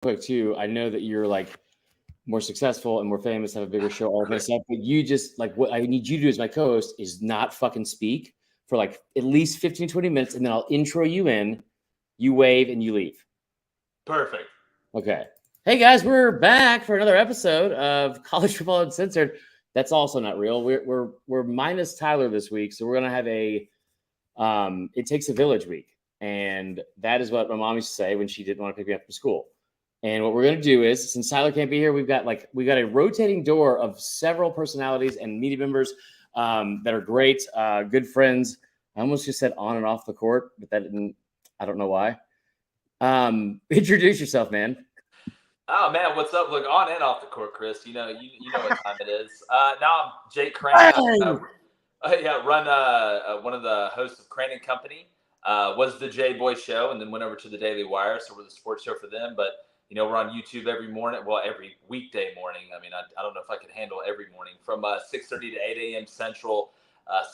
quick too. I know that you're like more successful and more famous, have a bigger show, all that stuff. But you just like what I need you to do as my co-host is not fucking speak for like at least 15, 20 minutes, and then I'll intro you in, you wave, and you leave. Perfect. Okay. Hey guys, we're back for another episode of College Football Uncensored. That's also not real. We're minus Tyler this week, so we're gonna have a it takes a village week, and that is what my mom used to say when she didn't want to pick me up from school. And what we're gonna do is, since Tyler can't be here, we got a rotating door of several personalities and media members that are great, good friends. I almost just said on and off the court, but that didn't. I don't know why. Introduce yourself, man. Oh man, what's up? Look, on and off the court, Chris. You know what time it is. Now I'm Jake Crane. Run one of the hosts of Crane and Company. Was the J Boy Show, and then went over to the Daily Wire, so we're the sports show for them. But we're on YouTube every morning. Well, every weekday morning. I mean, I don't know if I can handle every morning from 6:30 to 8 a.m. Central,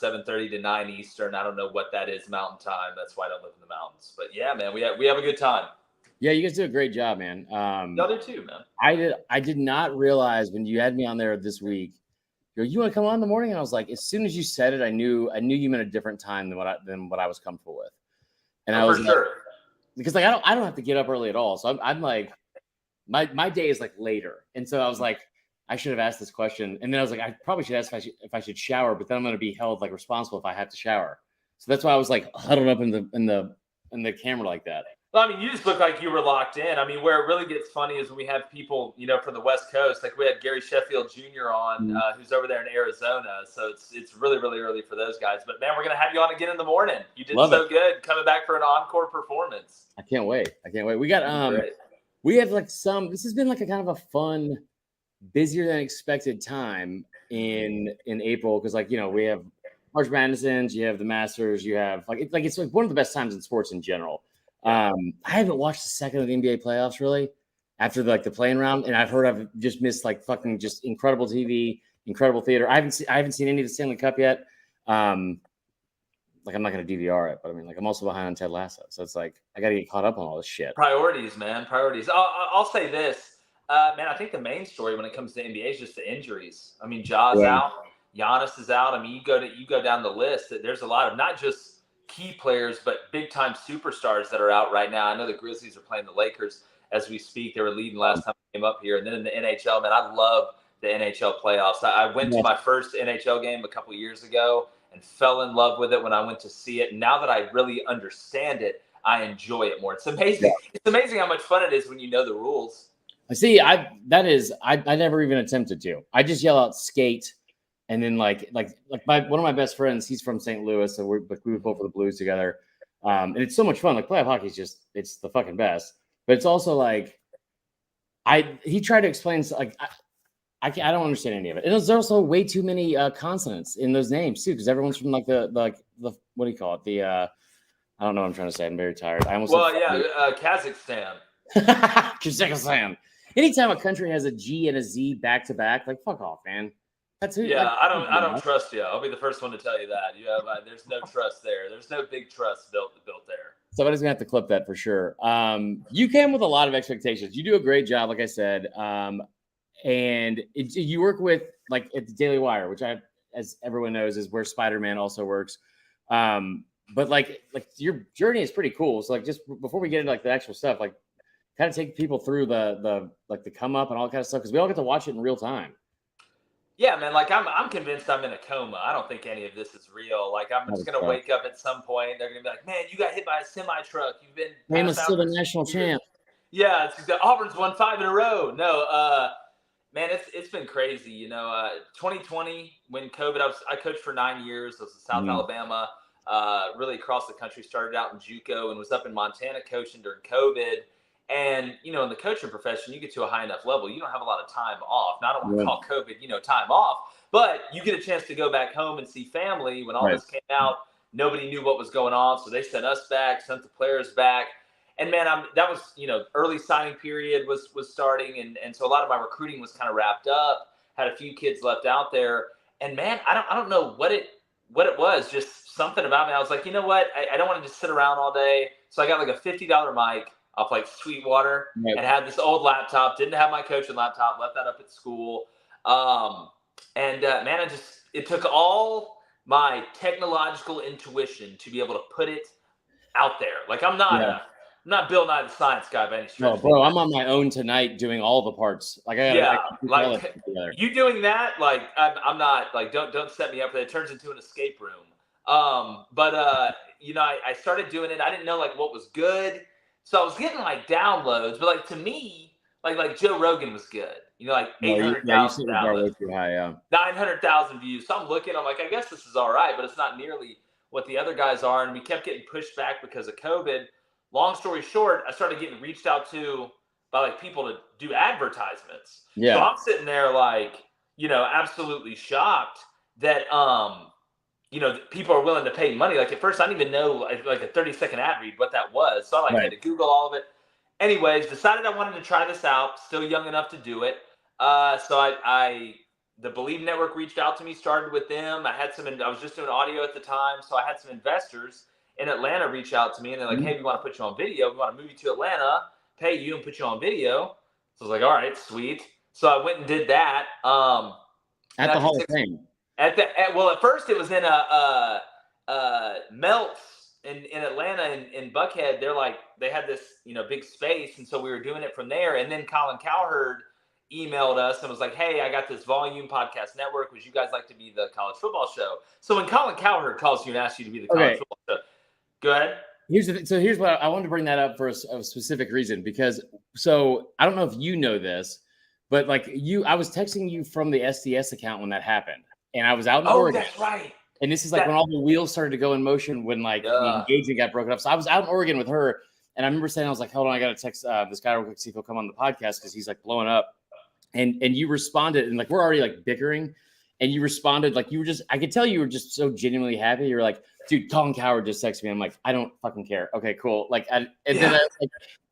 7:30 to 9 Eastern. I don't know what that is Mountain Time. That's why I don't live in the mountains. But yeah, man, we have a good time. Yeah, you guys do a great job, man. Y'all do too, man. I did not realize when you had me on there this week. You want to come on in the morning? And I was like, as soon as you said it, I knew you meant a different time than what I was comfortable with. And I was for sure. Because like I don't have to get up early at all. So I'm like my day is like later. And so I was like, I should have asked this question. And then I was like, I probably should ask if I should shower, but then I'm gonna be held like responsible if I have to shower. So that's why I was like huddled up in the camera like that. Well, I mean, you just look like you were locked in. I mean, where it really gets funny is when we have people, from the West Coast. Like we had Gary Sheffield Jr. on, who's over there in Arizona. So it's really, really early for those guys. But man, we're gonna have you on again in the morning. You did good coming back for an encore performance. I can't wait. We got we have like this has been like a kind of a fun, busier than expected time in April because we have March Madness, you have the Masters, you have it's like one of the best times in sports in general. I haven't watched the second of the NBA playoffs really after the playing round, and I've heard I've just missed like fucking just incredible TV, incredible theater. I haven't seen any of the Stanley Cup yet. I'm not going to DVR it, but I mean, I'm also behind on Ted Lasso, so it's like I got to get caught up on all this shit. Priorities, man, priorities. I'll say this, man. I think the main story when it comes to NBA is just the injuries. I mean, Ja's out, Giannis is out. I mean, you go down the list. There's a lot of not just key players, but big-time superstars that are out right now. I know the Grizzlies are playing the Lakers as we speak. They were leading last time I came up here. And then in the NHL, man, I love the NHL playoffs. I went to my first NHL game a couple years ago and fell in love with it when I went to see it. And now that I really understand it, I enjoy it more. It's amazing. Yeah. It's amazing how much fun it is when you know the rules. See, I never even attempted to. I just yell out skate. And then one of my best friends, he's from St. Louis, so we would vote for the Blues together. And it's so much fun. Like playoff hockey is it's the fucking best. But it's also like he tried to explain I don't understand any of it. And there's also way too many consonants in those names too, because everyone's from the what do you call it? I don't know what I'm trying to say. I'm very tired. Kazakhstan. Kazakhstan. Anytime a country has a G and a Z back to back, like fuck off, man. That's it. Yeah, I don't trust you. I'll be the first one to tell you that. You have there's no trust there. There's no big trust built there. Somebody's gonna have to clip that for sure. You came with a lot of expectations. You do a great job, like I said. And you work with at the Daily Wire, which as everyone knows, is where Spider-Man also works. But your journey is pretty cool. So just before we get into the actual stuff, kind of take people through the come up and all that kind of stuff because we all get to watch it in real time. Yeah, man, I'm convinced I'm in a coma. I don't think any of this is real. I'm just going to wake up at some point. They're going to be like, man, you got hit by a semi-truck. You've been – famous still the national champ. Yeah, Auburn's won 5 in a row. No, man, it's been crazy. 2020 when COVID – I coached for 9 years. I was in South Alabama, really across the country. Started out in JUCO and was up in Montana coaching during COVID. And, in the coaching profession, you get to a high enough level, you don't have a lot of time off. Now, I don't want to call COVID, time off, but you get a chance to go back home and see family. When all this came out, nobody knew what was going on. So they sent us back, sent the players back. And, man, that was, early signing period was starting. And so a lot of my recruiting was kind of wrapped up, had a few kids left out there. And, man, I don't know what it was, just something about me. I was like, you know what? I don't want to just sit around all day. So I got a $50 mic. off like Sweetwater, and had this old laptop. Didn't have my coaching laptop. Left that up at school. Man, it took all my technological intuition to be able to put it out there. Like I'm not Bill Nye the Science Guy by any stretch. No, bro, I'm on my own tonight doing all the parts. Like I like you doing that. Like I'm not like don't set me up for that. It turns into an escape room. I started doing it. I didn't know like what was good, so I was getting like downloads. But like to me, like Joe Rogan was good. Like 800,000 downloads, 900,000 views. So I'm looking. I'm like, I guess this is all right, but it's not nearly what the other guys are. And we kept getting pushed back because of COVID. Long story short, I started getting reached out to by like people to do advertisements. Yeah. So I'm sitting there like, absolutely shocked that people are willing to pay money. Like at first I didn't even know like a 30-second ad read what that was. So I had to Google all of it. Anyways, decided I wanted to try this out. Still young enough to do it. The Believe Network reached out to me, started with them. I was just doing audio at the time. So I had some investors in Atlanta reach out to me and they're like, hey, we want to put you on video. We want to move you to Atlanta, pay you and put you on video. So I was like, all right, sweet. So I went and did that. At the Hall of Fame. At first it was in a Melts in Atlanta in Buckhead. They had this, big space. And so we were doing it from there. And then Colin Cowherd emailed us and was like, hey, I got this Volume Podcast Network. Would you guys like to be the college football show? So when Colin Cowherd calls you and asks you to be the college football show, go ahead. Here's what I wanted to bring that up for a specific reason, because I don't know if you know this, but I was texting you from the SDS account when that happened, and I was out in Oregon. That's right. And this is when all the wheels started to go in motion when the engagement got broken up. So I was out in Oregon with her, and I remember saying, I was like, hold on, I got to text this guy real quick, see if he'll come on the podcast because he's blowing up. And you responded, and we're already bickering, and you responded I could tell you were just so genuinely happy. You're like, dude, Colin Cowherd just texted me. I'm like, I don't fucking care. Okay, cool. Then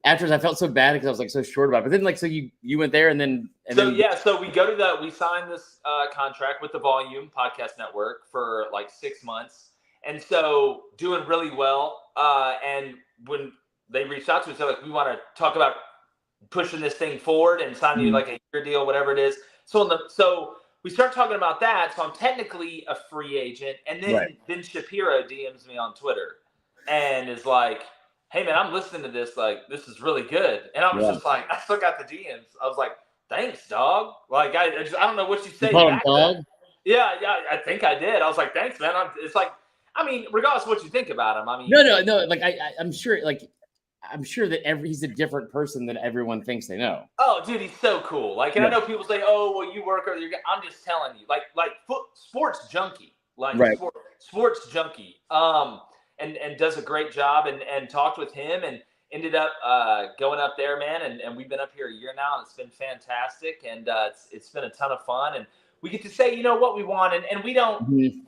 afterwards I felt so bad because I was so short about it. But then so you went there so we signed this contract with the Volume Podcast Network for 6 months. And so doing really well. And when they reached out to us, they're like, we want to talk about pushing this thing forward and signing you a year deal, whatever it is. So we start talking about that. So I'm technically a free agent. And then Ben Shapiro DMs me on Twitter and is like, hey man, I'm listening to this. This is really good. And I was just I still got the DMs. I was like, thanks, dog. I don't know what you say back then. Yeah, I think I did. I was like, thanks, man. Regardless of what you think about him. No. I'm sure, I'm sure that he's a different person than everyone thinks they know. Oh, dude, he's so cool. I know people say, "Oh, well, you work over." I'm just telling you, sports junkie, sports junkie. And does a great job. And talked with him and ended up going up there, man. And we've been up here a year now, and it's been fantastic. And it's been a ton of fun. And we get to say, what we want, and we don't, we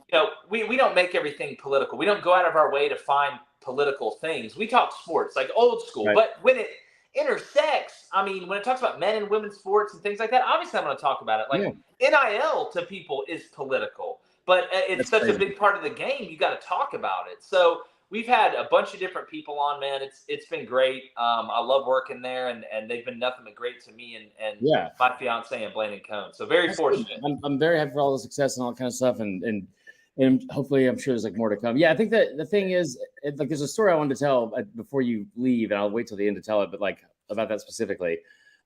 don't make everything political. We don't go out of our way to find political things. We talk sports old school, but when it intersects, when it talks about men and women's sports and things like that, obviously I'm going to talk about it. NIL to people is political, but it's such a big part of the game. You got to talk about it. So we've had a bunch of different people on, man. It's been great. I love working there, and they've been nothing but great to me and my fiance and Blaine and Cone. So very fortunate. I'm very happy for all the success and all that kind of stuff, and hopefully I'm sure there's more to come. Yeah, I think that the thing is, there's a story I wanted to tell before you leave, and I'll wait till the end to tell it, but about that specifically.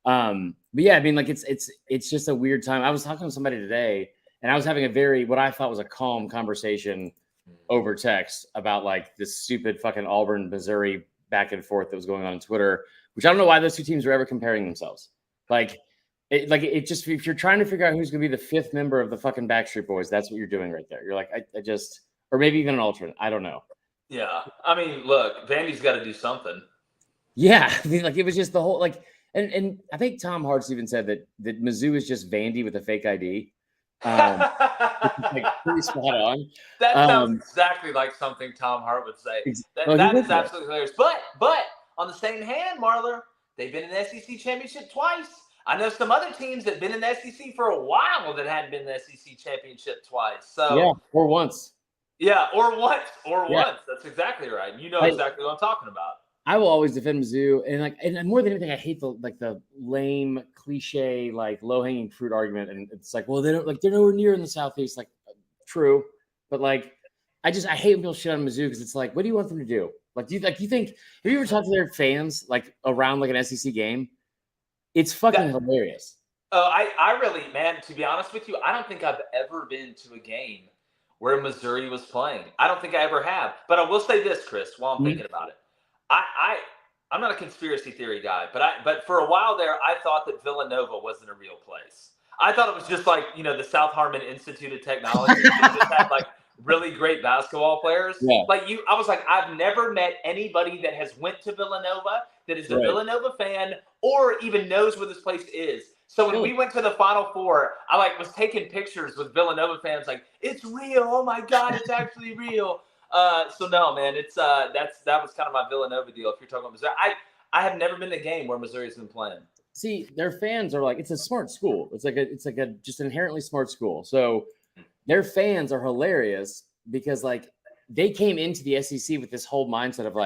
But yeah, it's just a weird time. I was talking to somebody today, and I was having what I thought was a calm conversation over text about this stupid fucking Auburn, Missouri back and forth that was going on Twitter, which I don't know why those two teams are ever comparing themselves. It just, if you're trying to figure out who's going to be the fifth member of the fucking Backstreet Boys, that's what you're doing right there. You're or maybe even an alternate. I don't know. Yeah. Look, Vandy's got to do something. Yeah. It was just the whole, and I think Tom Hart's even said that Mizzou is just Vandy with a fake ID. Pretty spot on. That sounds exactly like something Tom Hart would say. That is absolutely hilarious. But on the same hand, Marler, they've been in the SEC championship twice. I know some other teams that have been in the SEC for a while that hadn't been in the SEC championship twice. So yeah, or once. Yeah, or once. That's exactly right. You know exactly what I'm talking about. I will always defend Mizzou, and more than anything, I hate the lame cliche low hanging fruit argument, and it's like, well, they don't they're nowhere near in the Southeast. Like, true, but I hate when people shit on Mizzou because it's like, what do you want them to do? Do you think have you ever talked to their fans around an SEC game? It's fucking hilarious. I really, man, to be honest with you, I don't think I've ever been to a game where Missouri was playing. I don't think I ever have. But I will say this, Chris, while I'm thinking about it. I'm not a conspiracy theory guy, but for a while there, I thought that Villanova wasn't a real place. I thought it was just the South Harmon Institute of Technology that just had really great basketball players. Yeah. I was like, I've never met anybody that has went to Villanova, that is a Villanova fan, or even knows where this place is. So when we went to the Final Four, I was taking pictures with Villanova fans, it's real. Oh my God, it's actually real. So no, man, it's that was kind of my Villanova deal. If you're talking about Missouri, I have never been to a game where Missouri's been playing. See, their fans are it's a smart school. It's a just inherently smart school. So their fans are hilarious because they came into the SEC with this whole mindset of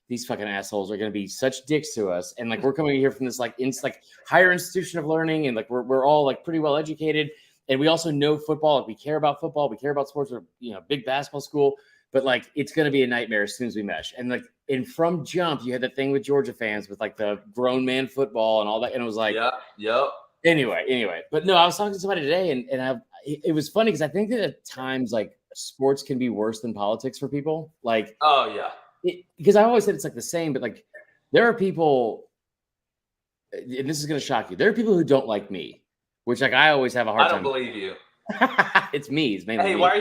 these fucking assholes are going to be such dicks to us, and we're coming here from this higher institution of learning, and we're all pretty well educated, and we also know football. We care about football. We care about sports. We're big basketball school. But it's going to be a nightmare as soon as we mesh. And and from jump, you had the thing with Georgia fans with the grown man football and all that. And it was yep. Anyway. But no, I was talking to somebody today, and it was funny because I think that at times sports can be worse than politics for people. Oh yeah. Because I always said it's the same, but there are people, and this is going to shock you. There are people who don't like me, which I always have a hard time. I don't believe you. It's me. It's mainly me. Why are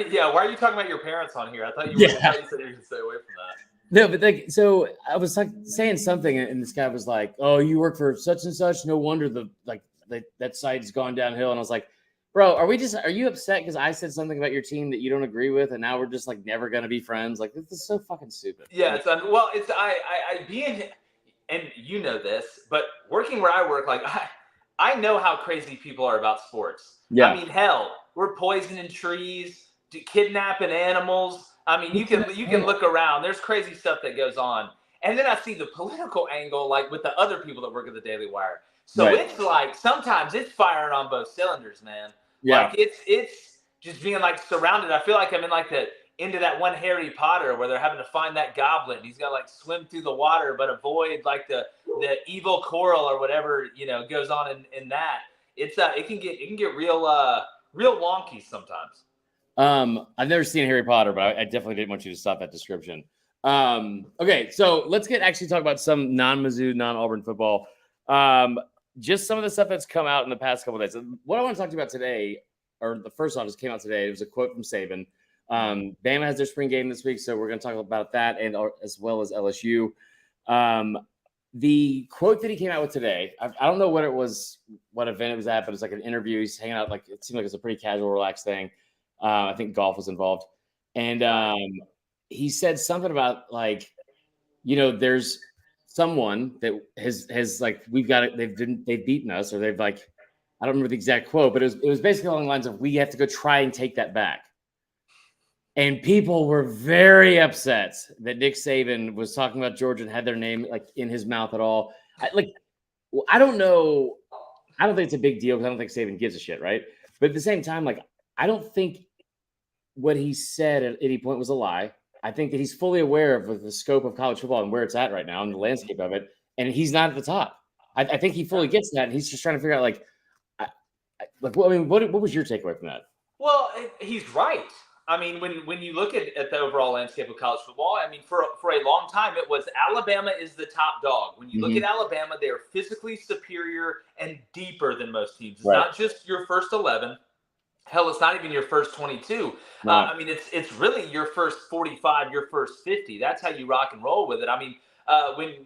you talking about your parents on here? I thought you said you could stay away from that. No, but so I was saying something, and this guy was like, "Oh, you work for such and such. No wonder that site's gone downhill." And I was like, "Bro, are you upset because I said something about your team that you don't agree with, and now we're just never gonna be friends? This is so fucking stupid." Yeah, I being, and you know this, but working where I work, I know how crazy people are about sports. Yeah. I mean, hell, we're poisoning trees, kidnapping animals. I mean, you can look around. There's crazy stuff that goes on. And then I see the political angle, with the other people that work at the Daily Wire. So it's sometimes it's firing on both cylinders, man. Yeah. It's just being surrounded. I feel like I'm in the into that one Harry Potter where they're having to find that goblin. He's got to swim through the water, but avoid the evil coral or whatever, goes on in that. It's it can get real wonky sometimes. I've never seen Harry Potter, but I definitely didn't want you to stop that description. Okay, so let's actually talk about some non-Mizzou, non-Auburn football. Just some of the stuff that's come out in the past couple of days. What I want to talk to you about today, or the first one just came out today. It was a quote from Saban. Bama has their spring game this week, so we're going to talk about that and as well as LSU. The quote that he came out with today, I don't know what it was, what event it was at, but it's an interview. He's hanging out, it seemed like it's a pretty casual, relaxed thing. I think golf was involved. And he said something about there's someone that has we've got it, they've beaten us, or they've I don't remember the exact quote, but it was basically along the lines of, we have to go try and take that back. And people were very upset that Nick Saban was talking about Georgia and had their name in his mouth at all. I don't know. I don't think it's a big deal because I don't think Saban gives a shit, right? But at the same time, I don't think what he said at any point was a lie. I think that he's fully aware of the scope of college football and where it's at right now and the landscape of it. And he's not at the top. I think he fully gets that. And he's just trying to figure out what was your takeaway from that? Well, he's right. I mean, when you look at the overall landscape of college football, I mean, for a long time, it was Alabama is the top dog. When you look at Alabama, they are physically superior and deeper than most teams. It's not just your first 11. Hell, it's not even your first 22. No. I mean, it's really your first 45, your first 50. That's how you rock and roll with it. I mean,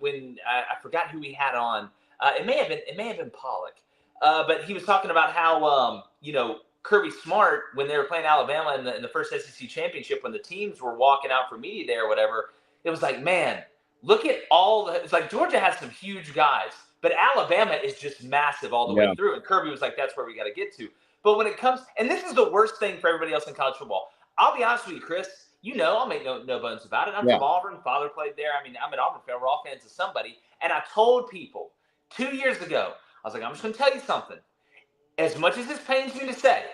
when I forgot who he had on, it may have been Pollock, but he was talking about how Kirby Smart, when they were playing Alabama in the first SEC championship, when the teams were walking out for media day or whatever, it was man, look at it's Georgia has some huge guys, but Alabama is just massive all the way through. And Kirby was that's where we got to get to. But when it comes, and this is the worst thing for everybody else in college football, I'll be honest with you, Chris, I'll make no bones about it. I'm from Auburn. Father played there. I mean, I'm an Auburn fan. We're all fans of somebody. And I told people 2 years ago, I was like, I'm just going to tell you something. As much as this pains me to say,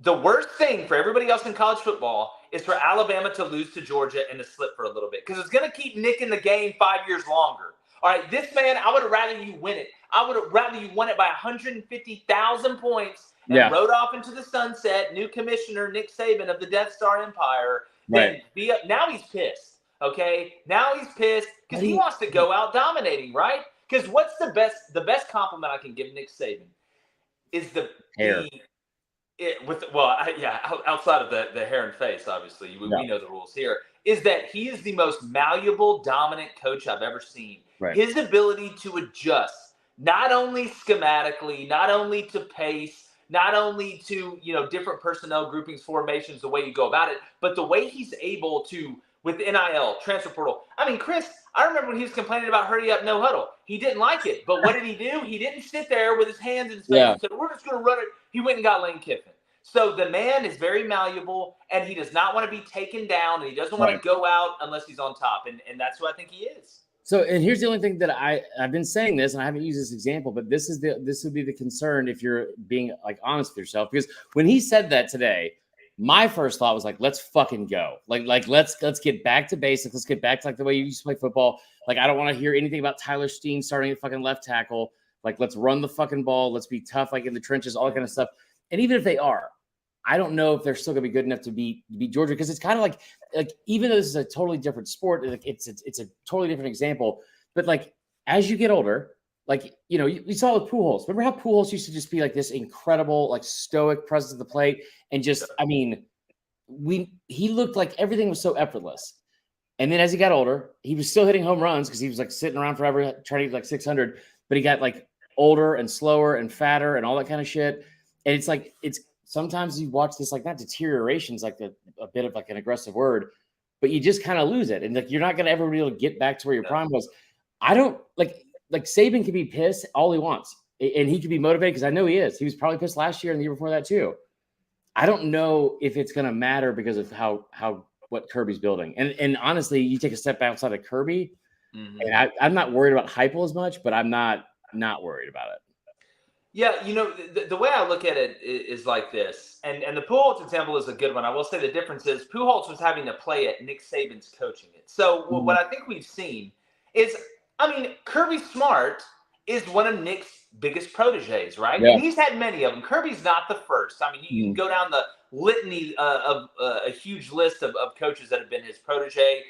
the worst thing for everybody else in college football is for Alabama to lose to Georgia and to slip for a little bit, because it's going to keep nicking the game 5 years longer. All right, this man, I would have rather you win it. I would have rather you won it by 150,000 points and rode off into the sunset, new commissioner Nick Saban of the Death Star Empire. Then now he's pissed, okay? Now he's pissed because he wants to go out dominating, right? Because what's the best compliment I can give Nick Saban is the hair. Outside of the hair and face, obviously, we know the rules here, is that he is the most malleable, dominant coach I've ever seen. Right. His ability to adjust, not only schematically, not only to pace, not only to, different personnel groupings, formations, the way you go about it, but the way he's able to, with NIL, transfer portal. I mean, Chris, I remember when he was complaining about hurry up, no huddle. He didn't like it. But what did he do? He didn't sit there with his hands in his face and said, we're just going to run it. He went and got Lane Kiffin. So the man is very malleable, and he does not want to be taken down, and he doesn't want to go out unless he's on top. And that's who I think he is. So, and here's the only thing that I've been saying this, and I haven't used this example, but this would be the concern if you're being like honest with yourself, because when he said that today, my first thought was like, let's fucking go. Like let's get back to basics. Let's get back to like the way you used to play football. Like, I don't want to hear anything about Tyler Steen starting at fucking left tackle. Like, let's run the fucking ball. Let's be tough, like in the trenches, all that kind of stuff. And even if they are, I don't know if they're still gonna be good enough to beat Georgia, because it's kind of like even though this is a totally different sport, it's a totally different example. But like as you get older, like you saw with Pujols. Remember how Pujols used to just be like this incredible, like stoic presence of the plate, and just he looked like everything was so effortless. And then as he got older, he was still hitting home runs because he was like sitting around forever trying to get like 600, but he got like older and slower and fatter and all that kind of shit. And it's like sometimes you watch this, like, not deterioration is like a bit of like an aggressive word, but you just kind of lose it. And like, you're not going to ever be able to get back to where your prime was. I don't like Saban can be pissed all he wants, and he can be motivated, because I know he is. He was probably pissed last year and the year before that too. I don't know if it's going to matter because of what Kirby's building. And honestly, you take a step outside of Kirby, and I'm not worried about Heupel as much, but I'm not worried about it. Yeah, the way I look at it is like this, and the Pujols example is a good one. I will say the difference is Pujols was having to play it, Nick Saban's coaching it. So what I think we've seen is, Kirby Smart is one of Nick's biggest proteges, right? Yeah. And he's had many of them. Kirby's not the first. You can go down the litany of a huge list of coaches that have been his protege,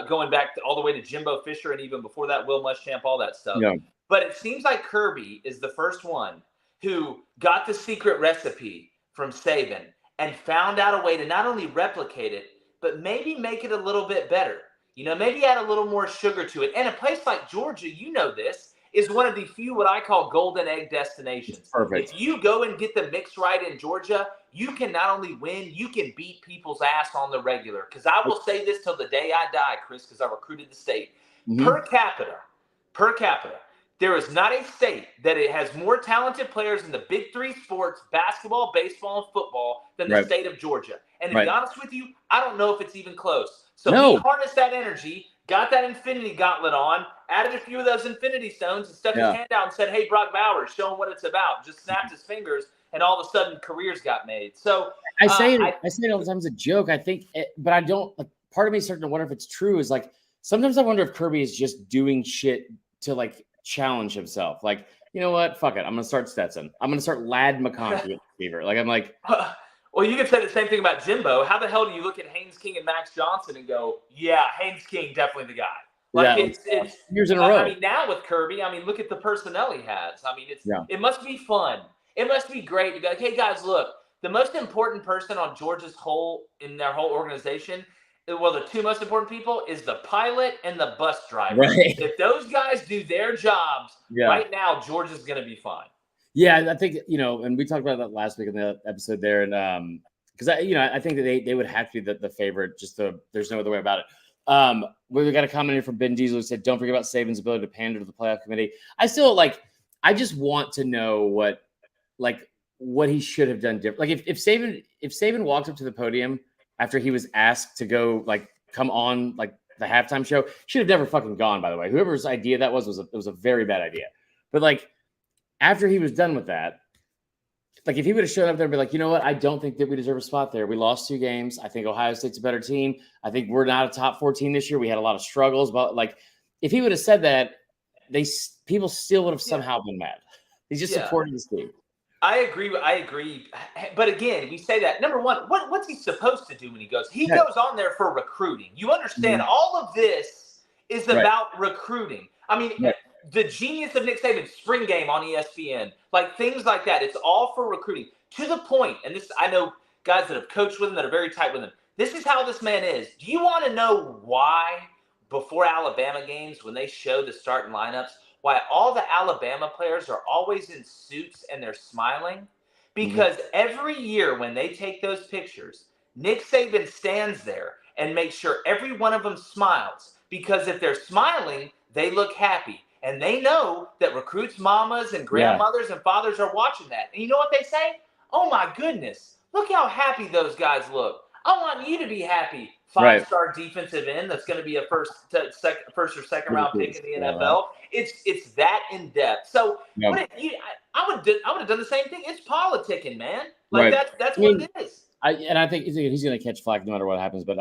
going back all the way to Jimbo Fisher, and even before that, Will Muschamp, all that stuff. Yeah. But it seems like Kirby is the first one who got the secret recipe from Saban and found out a way to not only replicate it, but maybe make it a little bit better. Maybe add a little more sugar to it. And a place like Georgia, this, is one of the few what I call golden egg destinations. Perfect. If you go and get the mix right in Georgia, you can not only win, you can beat people's ass on the regular. Because I will say this till the day I die, Chris, because I recruited the state. Per capita, there is not a state that it has more talented players in the big three sports, basketball, baseball, and football, than the state of Georgia. And to be honest with you, I don't know if it's even close. So he harnessed that energy, got that infinity gauntlet on, added a few of those infinity stones, and stuck his hand out and said, hey, Brock Bowers, show him what it's about. Just snapped his fingers, and all of a sudden careers got made. So I say it all the time as a joke. I think, but I don't, like, part of me is starting to wonder if it's true, is like, sometimes I wonder if Kirby is just doing shit to like challenge himself. Like, you know what? Fuck it. I'm going to start Stetson. I'm going to start Lad McConkey at receiver. Like, I'm like, well, you could say the same thing about Jimbo. How the hell do you look at Haynes King and Max Johnson and go, yeah, Haynes King, definitely the guy? Like, it's years in a row. Now with Kirby, look at the personnel he has. It must be fun. It must be great to be like, hey guys, look, the most important person on Georgia's in their whole organization, well, the two most important people is the pilot and the bus driver. Right. If those guys do their jobs right now, Georgia's going to be fine. Yeah, I think, and we talked about that last week in the episode there. And because I think that they would have to be the favorite, there's no other way about it. We got a comment here from Ben Diesel who said, don't forget about Saban's ability to pander to the playoff committee. I just want to know what he should have done different. Like if Saban walked up to the podium after he was asked to go like come on like the halftime show. Should have never fucking gone, by the way. Whoever's idea that was a very bad idea. But like after he was done with that, like if he would have shown up there and be like, you know what, I don't think that we deserve a spot there. We lost 2 games. I think Ohio State's a better team. I think we're not a top 14 this year. We had a lot of struggles, but like if he would have said that, people still would have somehow been mad. He's just supporting his team. I agree. But again, we say that number one, what's he supposed to do when he goes? He goes on there for recruiting. You understand? All of this is about recruiting. I mean, the genius of Nick Saban's spring game on ESPN, like things like that. It's all for recruiting to the point. And this, I know guys that have coached with him that are very tight with him. This is how this man is. Do you want to know why before Alabama games, when they show the starting lineups, why all the Alabama players are always in suits and they're smiling? Because every year when they take those pictures, Nick Saban stands there and makes sure every one of them smiles. Because if they're smiling, they look happy. And they know that recruits' mamas and grandmothers and fathers are watching that. And you know what they say? Oh, my goodness. Look how happy those guys look. I want you to be happy. 5-star defensive end that's going to be a first or second round pick in the NFL. It's that in depth. So I would have done the same thing. It's politicking, man. Like that's what it is. I think he's going to catch flack no matter what happens. But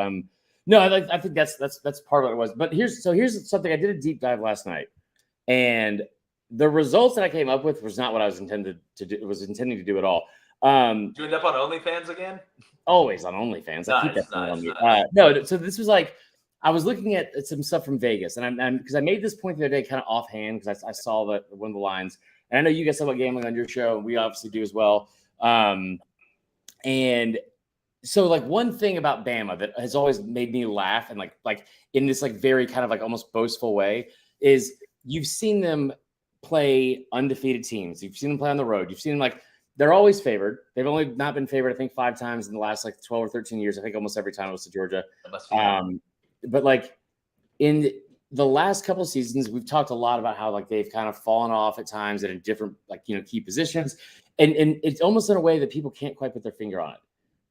no, I think that's part of what it was. But here's something. I did a deep dive last night, and the results that I came up with was not what I was intending to do at all. Did you end up on OnlyFans again? Always on OnlyFans. I keep that on me. No, so this was like I was looking at some stuff from Vegas, and I'm because I made this point the other day kind of offhand because I saw one of the lines, and I know you guys talk about gambling on your show, and we obviously do as well. And so like one thing about Bama that has always made me laugh and like in this like very kind of like almost boastful way is you've seen them play undefeated teams. You've seen them play on the road. You've seen them like. They're always favored. They've only not been favored, I think, 5 times in the last like 12 or 13 years. I think almost every time it was to Georgia. But like in the last couple of seasons, we've talked a lot about how like they've kind of fallen off at times and in different like key positions, and it's almost in a way that people can't quite put their finger on it.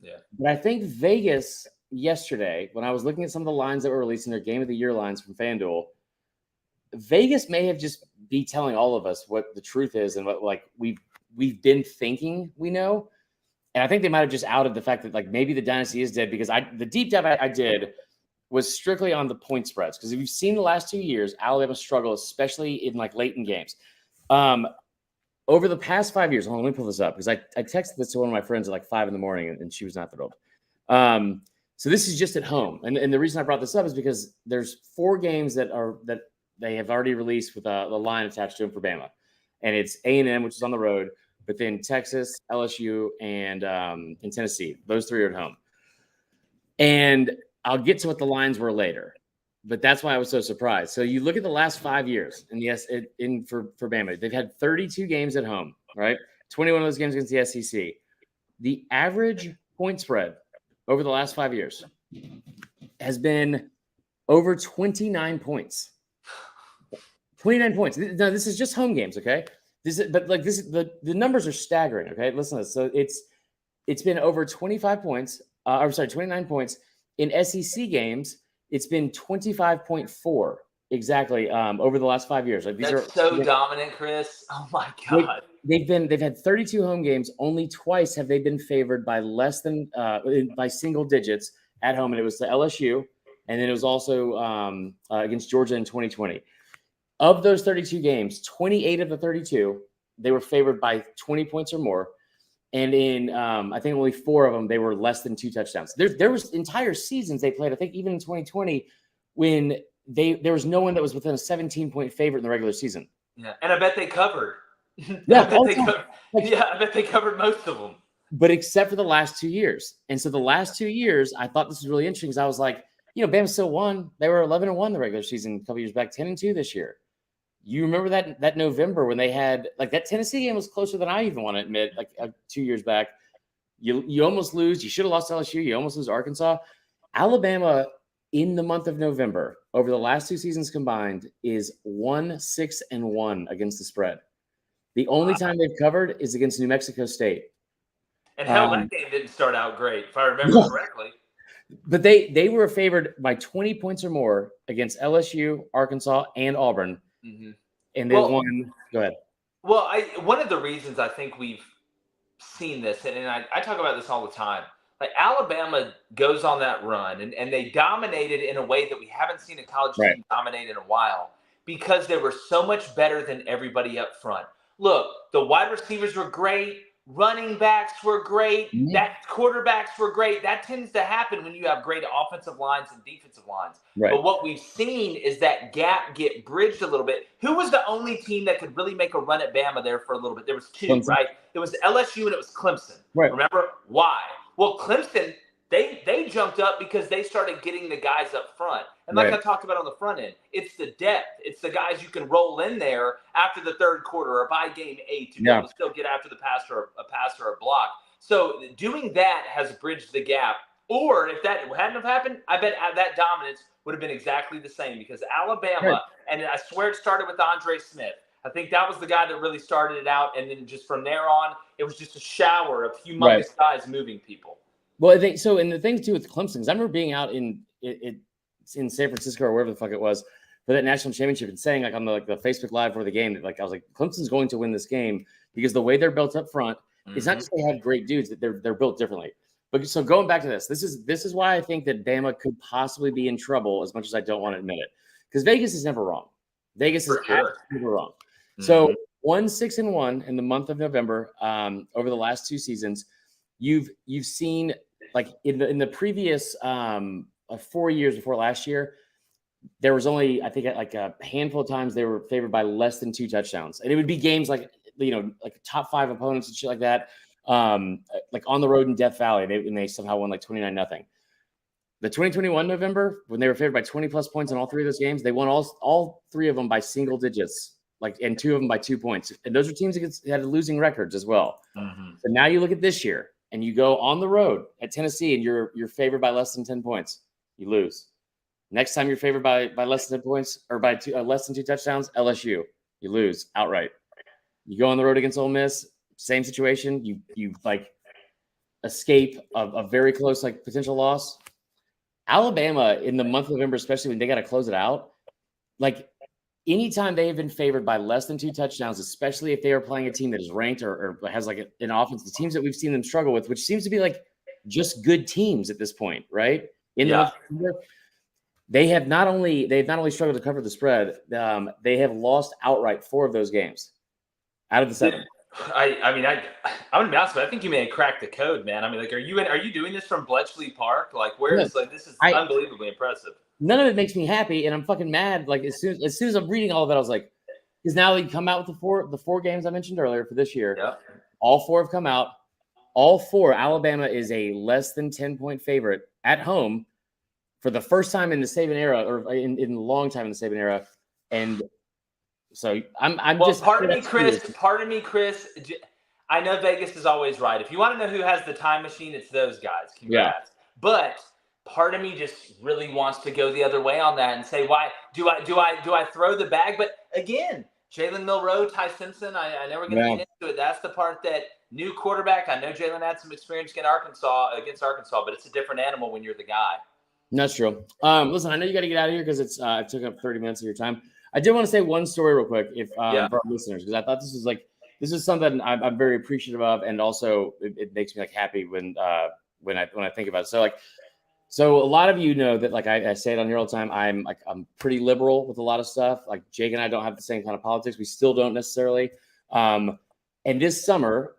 Yeah. But I think Vegas yesterday, when I was looking at some of the lines that were released in their Game of the Year lines from FanDuel, Vegas may have just be telling all of us what the truth is and what like we've been thinking we know. And I think they might have just outed the fact that like maybe the dynasty is dead because the deep dive I did was strictly on the point spreads. Because if you've seen the last 2 years, Alabama struggle, especially in like late in games. Over the past 5 years, hold on, let me pull this up because I texted this to one of my friends at like 5 a.m. and she was not thrilled. So this is just at home. And the reason I brought this up is because there's 4 games that they have already released with the line attached to them for Bama. And it's A&M, which is on the road, but then Texas, LSU, and Tennessee. Those 3 are at home. And I'll get to what the lines were later, but that's why I was so surprised. So you look at the last 5 years, and yes, for Bama, they've had 32 games at home, right? 21 of those games against the SEC. The average point spread over the last 5 years has been over 29 points. 29 points. Now, this is just home games, okay? The numbers are staggering, okay? Listen to this. So it's been over 25 points, 29 points. In SEC games, it's been 25.4 exactly over the last 5 years. Like That's so dominant, Chris. Oh my God. They've had 32 home games. Only twice have they been favored by less than by single digits at home, and it was the LSU, and then it was also against Georgia in 2020. Of those 32 games, 28 of the 32, they were favored by 20 points or more. And in, I think only 4 of them, they were less than 2 touchdowns. There was entire seasons they played, I think even in 2020, when there was no one that was within a 17-point favorite in the regular season. Yeah, and I bet they covered. Yeah, I bet they covered most of them. But except for the last 2 years. And so the last 2 years, I thought this was really interesting because I was like, Bama still won. They were 11-1 the regular season a couple years back, 10-2 this year. You remember that November when they had like that Tennessee game was closer than I even want to admit, like 2 years back. You almost lose. You should have lost LSU. You almost lose Arkansas. Alabama in the month of November over the last 2 seasons combined is 1-6-1 against the spread. The only time they've covered is against New Mexico State. And hell, that game didn't start out great, if I remember correctly. But they were favored by 20 points or more against LSU, Arkansas, and Auburn, and they won. Go ahead. Well, one of the reasons I think we've seen this, and I talk about this all the time, like Alabama goes on that run, and they dominated in a way that we haven't seen a college team dominate in a while because they were so much better than everybody up front. Look, the wide receivers were great. Running backs were great. That quarterbacks were great. That tends to happen when you have great offensive lines and defensive lines. Right. But what we've seen is that gap get bridged a little bit. Who was the only team that could really make a run at Bama there for a little bit? There was two, Clemson. right? It was LSU and it was Clemson. Right. Remember why? Well, Clemson, they jumped up because they started getting the guys up front. And like I talked about on the front end, it's the depth. It's the guys you can roll in there after the third quarter or by game 8 to be able to still get after the pass or a block. So doing that has bridged the gap. Or if that hadn't have happened, I bet that dominance would have been exactly the same because Alabama, and I swear it started with Andre Smith. I think that was the guy that really started it out. And then just from there on, it was just a shower of humongous guys moving people. Well, I think so. And the thing too with Clemson is I remember being out in San Francisco or wherever the fuck it was for that national championship and saying like on the Facebook Live for the game that like I was like Clemson's going to win this game because the way they're built up front, it's not just they have great dudes that they're built differently. But so going back to this is why I think that Bama could possibly be in trouble as much as I don't want to admit it because Vegas is never wrong. Vegas is never wrong. So 1-6-1 in the month of November over the last 2 seasons. You've seen like in the previous 4 years before last year, there was only I think like a handful of times they were favored by less than 2 touchdowns, and it would be games like like top 5 opponents and shit like that, like on the road in Death Valley, and they somehow won like 29-0. The 2021 November when they were favored by 20 plus points in all 3 of those games, they won all 3 of them by single digits, like and 2 of them by 2 points, and those are teams that had losing records as well. So now you look at this year. And you go on the road at Tennessee, and you're favored by less than 10 points, you lose. Next time you're favored by less than 10 points or by less than 2 touchdowns, LSU, you lose outright. You go on the road against Ole Miss, same situation. You like escape a very close like potential loss. Alabama in the month of November, especially when they got to close it out, like anytime they have been favored by less than 2 touchdowns, especially if they are playing a team that is ranked or has like an offense, the teams that we've seen them struggle with, which seems to be like just good teams at this point, right? They have not only struggled to cover the spread, they have lost outright 4 of those games out of the 7. I'm gonna be honest with you. I think you may have cracked the code, man. I mean, like, are you doing this from Bletchley Park? Like, where is like this is unbelievably impressive. None of it makes me happy, and I'm fucking mad. Like as soon as I'm reading all of it, I was like, because now they come out with the four games I mentioned earlier for this year. Yeah. All 4 have come out. All 4, Alabama is a less than 10-point favorite at home for the first time in the Saban era, or in a long time in the Saban era. And so I'm just pardon me, Chris. I know Vegas is always right. If you want to know who has the time machine, it's those guys. Congrats. Yeah. But part of me just really wants to go the other way on that and say, why do I throw the bag? But again, Jalen Milroe, Ty Simpson, I know we're going to get into it. That's the part that new quarterback. I know Jalen had some experience against Arkansas, but it's a different animal when you're the guy. That's true. Listen, I know you got to get out of here because it's it took up 30 minutes of your time. I did want to say one story real quick, for our listeners, because I thought this is something I'm very appreciative of, and also it makes me like happy when I think about it. So a lot of you know that like I say it on here all the time. I'm pretty liberal with a lot of stuff. Like Jake and I don't have the same kind of politics. We still don't necessarily. And this summer,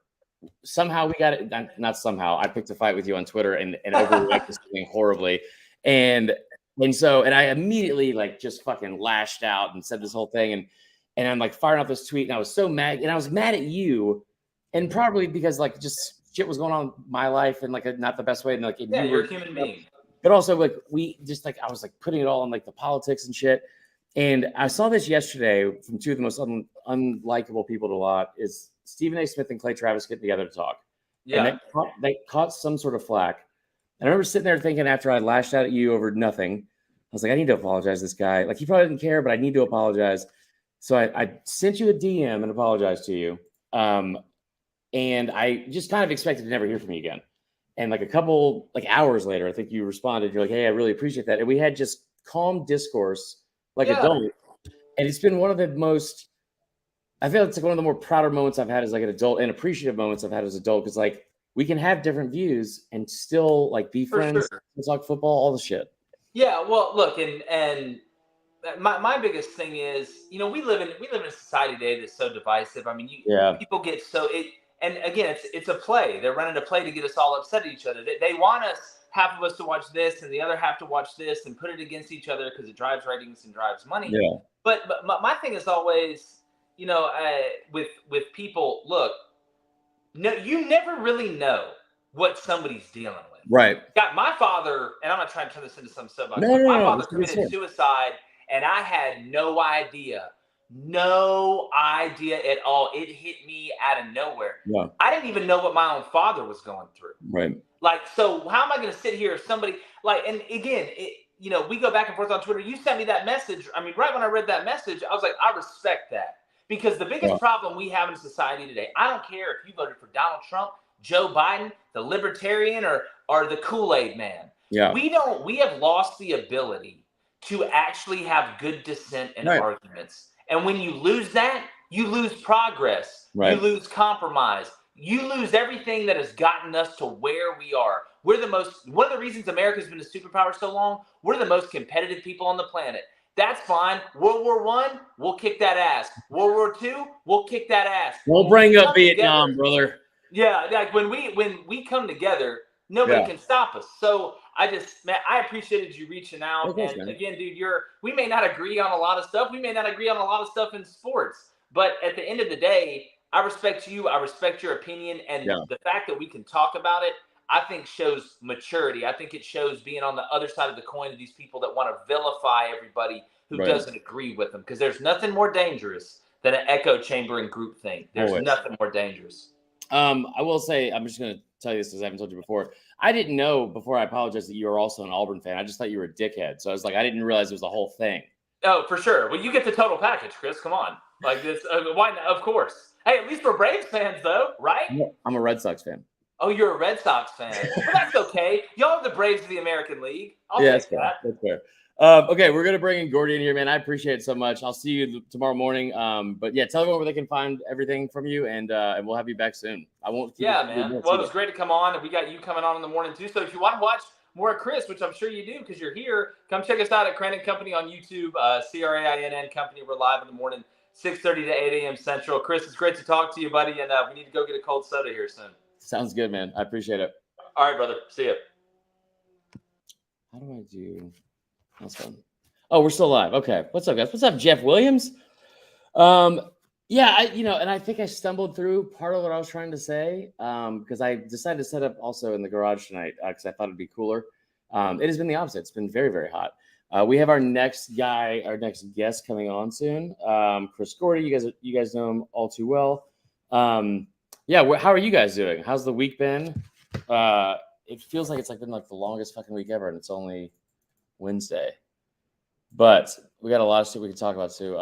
somehow we got it. Not somehow. I picked a fight with you on Twitter and overreacted something horribly. And I immediately like just fucking lashed out and said this whole thing. And I'm like firing off this tweet, and I was so mad. And I was mad at you, and probably because like just shit was going on in my life and like not the best way. And like you're a human being. But also like we just like I was like putting it all on like the politics and shit. And I saw this yesterday from 2 of the most unlikable people to a lot is Stephen A. Smith and Clay Travis getting together to talk. Yeah. And they caught some sort of flack. And I remember sitting there thinking after I lashed out at you over nothing, I was like, I need to apologize to this guy. Like he probably didn't care, but I need to apologize. So I sent you a DM and apologized to you. And I just kind of expected to never hear from you again. And like a couple like hours later, I think you responded. You're like, "Hey, I really appreciate that." And we had just calm discourse like adults. And it's been one of the most, I feel it's like one of the more prouder moments I've had as like an adult and appreciative moments I've had as an adult. Because like we can have different views and still like be friends, talk football, all the shit. Yeah, well, look, and my biggest thing is, you know, we live in a society today that's so divisive. I mean, people get so it, and again, it's a play. They're running a play to get us all upset at each other. They want us, half of us, to watch this and the other half to watch this and put it against each other because it drives ratings and drives money. Yeah. But my thing is always, you know, with people, look, no, you never really know what somebody's dealing with. Right. Got my father, and I'm not trying to turn this into some soapbox. No, my father committed suicide, and I had no idea at all. It hit me out of nowhere. Yeah. I didn't even know what my own father was going through. Right. Like, so how am I going to sit here if somebody like, and again, you know, we go back and forth on Twitter. You sent me that message. I mean, right when I read that message, I was like, I respect that. Because the biggest problem we have in society today, I don't care if you voted for Donald Trump, Joe Biden, the libertarian, or the Kool-Aid man. Yeah. We have lost the ability to actually have good dissent and arguments. And when you lose that, you lose progress. Right. You lose compromise. You lose everything that has gotten us to where we are. One of the reasons America's been a superpower so long, we're the most competitive people on the planet. That's fine. World War I, we'll kick that ass. World War II, we'll kick that ass. We'll bring up Vietnam, brother. Yeah, like when we come together, nobody can stop us. So I appreciated you reaching out. And again, dude, we may not agree on a lot of stuff. We may not agree on a lot of stuff in sports. But at the end of the day, I respect you. I respect your opinion. And the fact that we can talk about it, I think shows maturity. I think it shows being on the other side of the coin of these people that want to vilify everybody who doesn't agree with them. Because there's nothing more dangerous than an echo chamber and groupthink. There's nothing more dangerous. I will say, I'm just going to tell you this because I haven't told you before. I didn't know before I apologized that you were also an Auburn fan. I just thought you were a dickhead. So I was like, I didn't realize it was the whole thing. Oh, for sure. Well, you get the total package, Chris. Come on. Like this. Why not? Of course. Hey, at least we're Braves fans, though, right? I'm a Red Sox fan. Oh, you're a Red Sox fan. Well, that's okay. Y'all have the Braves of the American League. I'll take that. That's fair. Okay, we're gonna bring in Gordy in here, man. I appreciate it so much. I'll see you tomorrow morning. But yeah, tell everyone where they can find everything from you, and we'll have you back soon. I won't. Yeah, man. Well, it was great to come on, and we got you coming on in the morning too. So if you want to watch more of Chris, which I'm sure you do because you're here, come check us out at Cranin Company on YouTube. CRAINN Company. We're live in the morning, 6:30 to 8 a.m. Central. Chris, it's great to talk to you, buddy, and we need to go get a cold soda here soon. Sounds good, man. I appreciate it. All right, brother. See ya. How do I do? That's fun. Oh, we're still live. Okay. What's up, guys? What's up, Jeff Williams? Yeah, and I think I stumbled through part of what I was trying to say because I decided to set up also in the garage tonight because I thought it'd be cooler. It has been the opposite. It's been very, very hot. We have our next guest coming on soon. Chris Gordy. You guys know him all too well. Yeah, how are you guys doing? How's the week been? It feels like it's been the longest fucking week ever, and it's only Wednesday. But we got a lot of shit we can talk about too.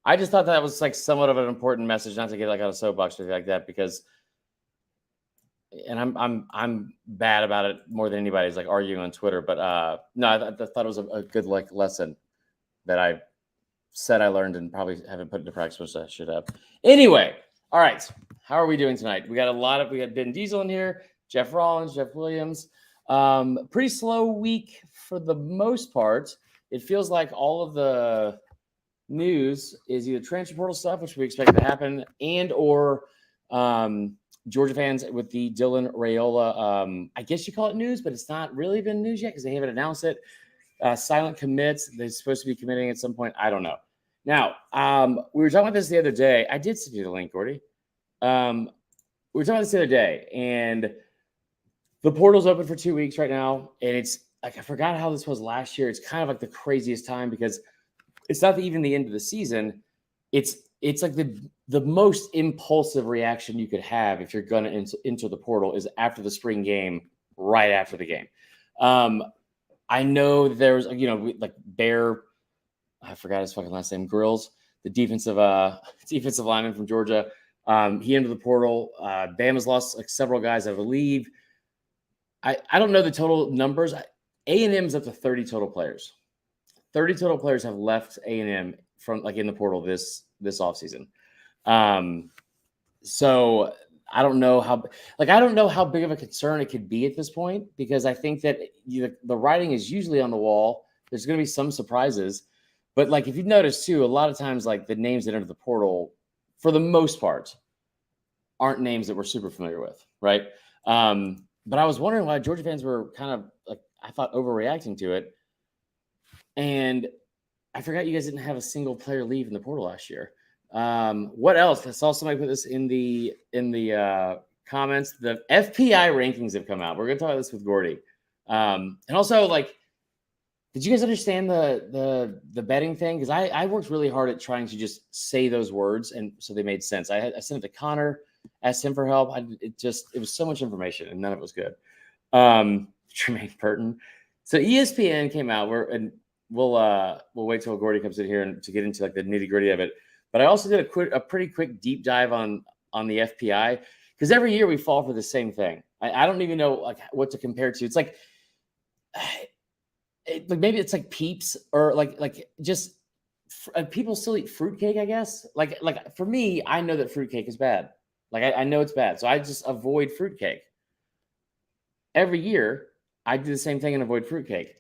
I just thought that was somewhat of an important message, not to get on a soapbox or anything like that, because, and I'm bad about it more than anybody's arguing on Twitter. But no, I thought it was a good lesson that I said I learned and probably haven't put into practice, which I should have. Anyway, all right, how are we doing tonight? We got Ben Diesel in here, Jeff Rollins, Jeff Williams. Pretty slow week for the most part. It feels like all of the news is either transfer portal stuff, which we expect to happen, and or Georgia fans with the Dylan Raiola. I guess you call it news, but it's not really been news yet because they haven't announced it. Silent commits. They're supposed to be committing at some point. I don't know. Now, we were talking about this the other day. I did send you the link, Gordy. We were talking about this the other day, and the portal's open for 2 weeks right now, and it's I forgot how this was last year. It's kind of the craziest time because it's not even the end of the season. It's the most impulsive reaction you could have if you're going to enter the portal is after the spring game, right after the game. I know there's Bear, I forgot his fucking last name, Grills, the defensive lineman from Georgia. He entered the portal. Bama's lost several guys, I believe. I don't know the total numbers. A&M's up to 30 total players. 30 total players have left A&M from like in the portal this offseason. So I don't know how big of a concern it could be at this point, because I think that the writing is usually on the wall. There's going to be some surprises, but like if you've noticed too, a lot of times like the names that enter the portal, for the most part, aren't names that we're super familiar with, right? But I was wondering why Georgia fans were kind of like, I thought, overreacting to it, and I forgot you guys didn't have a single player leave in the portal last year. What else? I saw somebody put this in the comments. The FPI rankings have come out. We're gonna talk about this with Gordy. And also, like, did you guys understand the betting thing? Because I worked really hard at trying to just say those words, and so they made sense. I sent it to Connor, asked him for help. It was so much information, and none of it was good. Tremaine Burton. So ESPN came out. We'll wait till Gordy comes in here and to get into like the nitty gritty of it. But I also did a pretty quick deep dive on the FPI, because every year we fall for the same thing. I don't even know like what to compare to. It's like maybe it's like Peeps, or like just people still eat fruitcake, I guess. Like for me, I know that fruitcake is bad. Like I know it's bad, so I just avoid fruitcake. Every year I do the same thing and avoid fruitcake.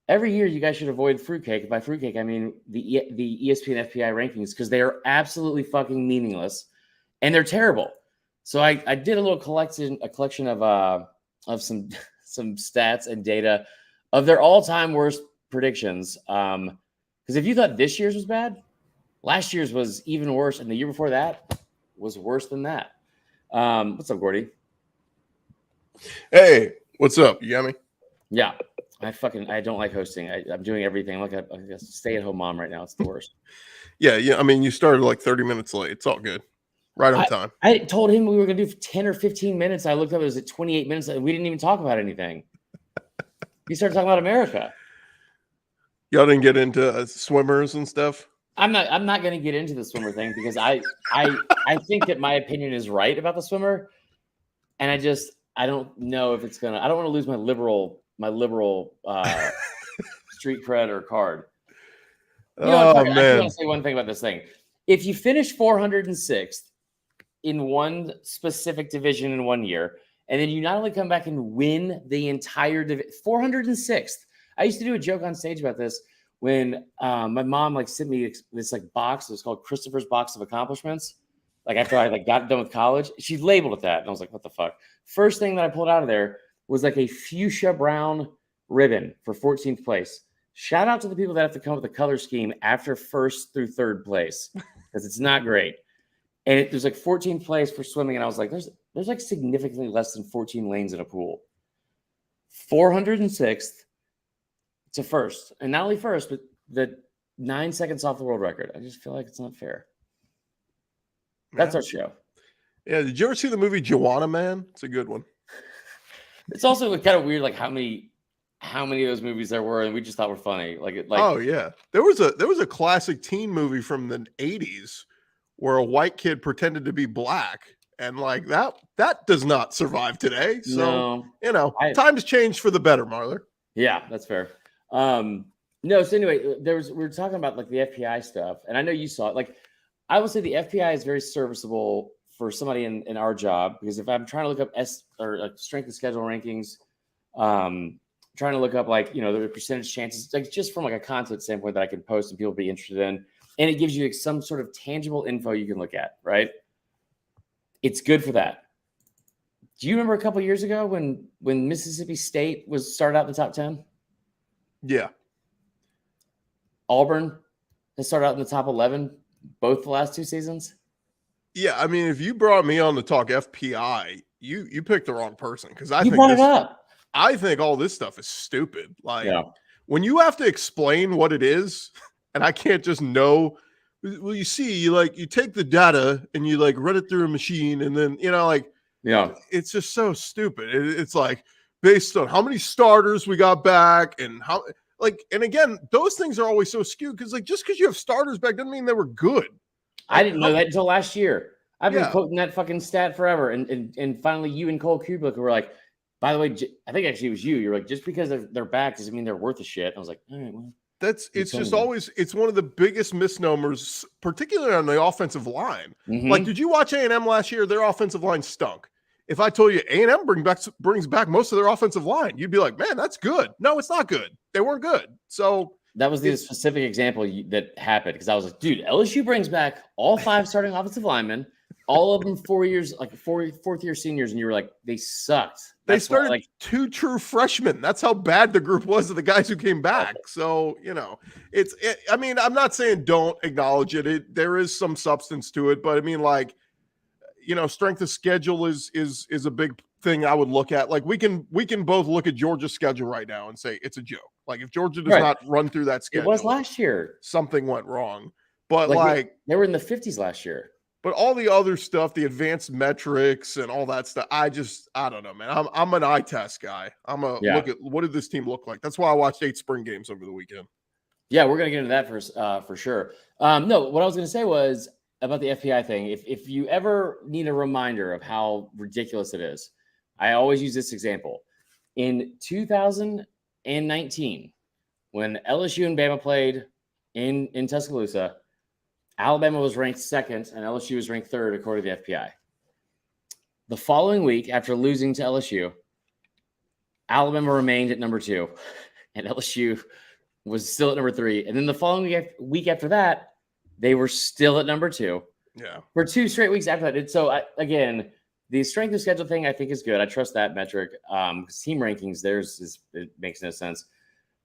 Every year, you guys should avoid fruitcake. By fruitcake, I mean the ESPN FPI rankings, because they are absolutely fucking meaningless, and they're terrible. So I did a little collection of some stats and data of their all-time worst predictions. Because if you thought this year's was bad, last year's was even worse, and the year before that was worse than that. What's up, Gordy? Hey, what's up? You got me? Yeah. I don't like hosting. I'm doing everything. Like a stay-at-home mom right now. It's the worst. Yeah. I mean, you started like 30 minutes late. It's all good. Right on time. I told him we were going to do 10 or 15 minutes. I looked up, it was at 28 minutes. And we didn't even talk about anything. You started talking about America. Y'all didn't get into swimmers and stuff? I'm not going to get into the swimmer thing, because I think that my opinion is right about the swimmer. And I don't know if it's going to, I don't want to lose my liberal street cred or card. You know, man. I want to say one thing about this thing. If you finish 406th in one specific division in 1 year, and then you not only come back and win the entire division, 406th. I used to do a joke on stage about this when my mom like sent me this like box. It was called Christopher's Box of Accomplishments. Like after I like got done with college, she labeled it that, and I was like, "What the fuck?" First thing that I pulled out of there was like a fuchsia brown ribbon for 14th place. Shout out to the people that have to come up with a color scheme after first through third place, because it's not great. And there's like 14th place for swimming, and I was like, there's like significantly less than 14 lanes in a pool. 406th to first, and not only first, but the 9 seconds off the world record. I just feel like it's not fair. That's our show. Yeah, did you ever see the movie Joanna Man? It's a good one. It's also kind of weird, like how many of those movies there were, and we just thought were funny. Oh yeah, there was a classic teen movie from the 80s where a white kid pretended to be black, and like that does not survive today. So times changed for the better, Marler. Yeah, that's fair. No, so anyway, we were talking about like the FPI stuff, and I know you saw it. Like, I would say the FPI is very serviceable for somebody in our job, because if I'm trying to look up strength of schedule rankings, trying to look up like, the percentage chances, like just from like a content standpoint that I can post and people be interested in, and it gives you like some sort of tangible info you can look at, right? It's good for that. Do you remember a couple of years ago when Mississippi State started out in the top 10? Yeah. Auburn has started out in the top 11 both the last 2 seasons. Yeah, I mean, if you brought me on to talk FPI, you picked the wrong person, because I think all this stuff is stupid. Like, when you have to explain what it is, and I can't just know. Well, you take the data and you like run it through a machine, and then it's just so stupid. It's like based on how many starters we got back, and how and again, those things are always so skewed, because like just because you have starters back doesn't mean they were good. I didn't know that until last year. I've been quoting that fucking stat forever, and finally you and Cole Kubelik were like, By the way, I think actually it was you. You're like, just because they're back doesn't mean they're worth a shit. I was like, all right, well. It's just always, it's one of the biggest misnomers, particularly on the offensive line. Mm-hmm. Like, did you watch A&M last year? Their offensive line stunk. If I told you A&M brings back most of their offensive line, you'd be like, man, that's good. No, it's not good. They weren't good. So that was the specific example that happened, because I was like, dude, LSU brings back all 5 starting offensive linemen, all of them 4 years, like fourth year seniors, and you were like, they sucked. They started 2 true freshmen. That's how bad the group was of the guys who came back. So, I mean, I'm not saying don't acknowledge it. There is some substance to it, but I mean, like, strength of schedule is a big thing I would look at. Like, we can both look at Georgia's schedule right now and say it's a joke. Like, if Georgia does not run through that schedule, it was last year, something went wrong. But they were in the 50s last year. But all the other stuff, the advanced metrics and all that stuff, I don't know, man. I'm an eye test guy. Look at what did this team look like. That's why I watched 8 spring games over the weekend. Yeah, we're gonna get into that for sure. No, what I was gonna say was about the FPI thing. If you ever need a reminder of how ridiculous it is, I always use this example. In 2019, when LSU and Bama played in Tuscaloosa, Alabama was ranked 2nd and LSU was ranked 3rd according to the FPI. The following week, after losing to LSU, Alabama remained at number 2 and LSU was still at number 3. And then the following week after that, they were still at number 2. Yeah. For 2 straight weeks after that. So again, the strength of schedule thing I think is good. I trust that metric. Team rankings, it makes no sense.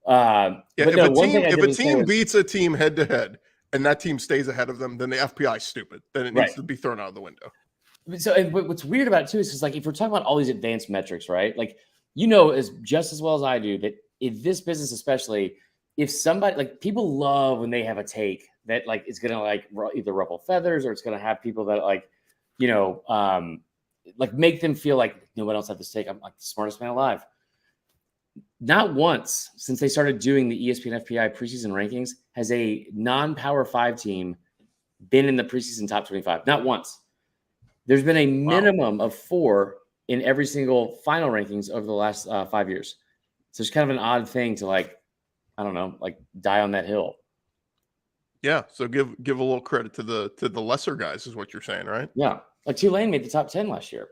If a team beats a team head to head, and that team stays ahead of them, then the FPI is stupid. Then it needs to be thrown out of the window. So, and what's weird about it too is like, if we're talking about all these advanced metrics, right? Like, just as well as I do, that in this business, especially, if somebody, like, people love when they have a take that like is gonna like either ruffle feathers or it's gonna have people that like make them feel like no one else had this take. I'm like the smartest man alive. Not once since they started doing the ESPN FPI preseason rankings has a non-Power 5 team been in the preseason top 25. Not once. There's been a minimum of 4 in every single final rankings over the last 5 years. So it's kind of an odd thing to die on that hill. Yeah. So give a little credit to the lesser guys is what you're saying, right? Yeah. Like Tulane made the top 10 last year.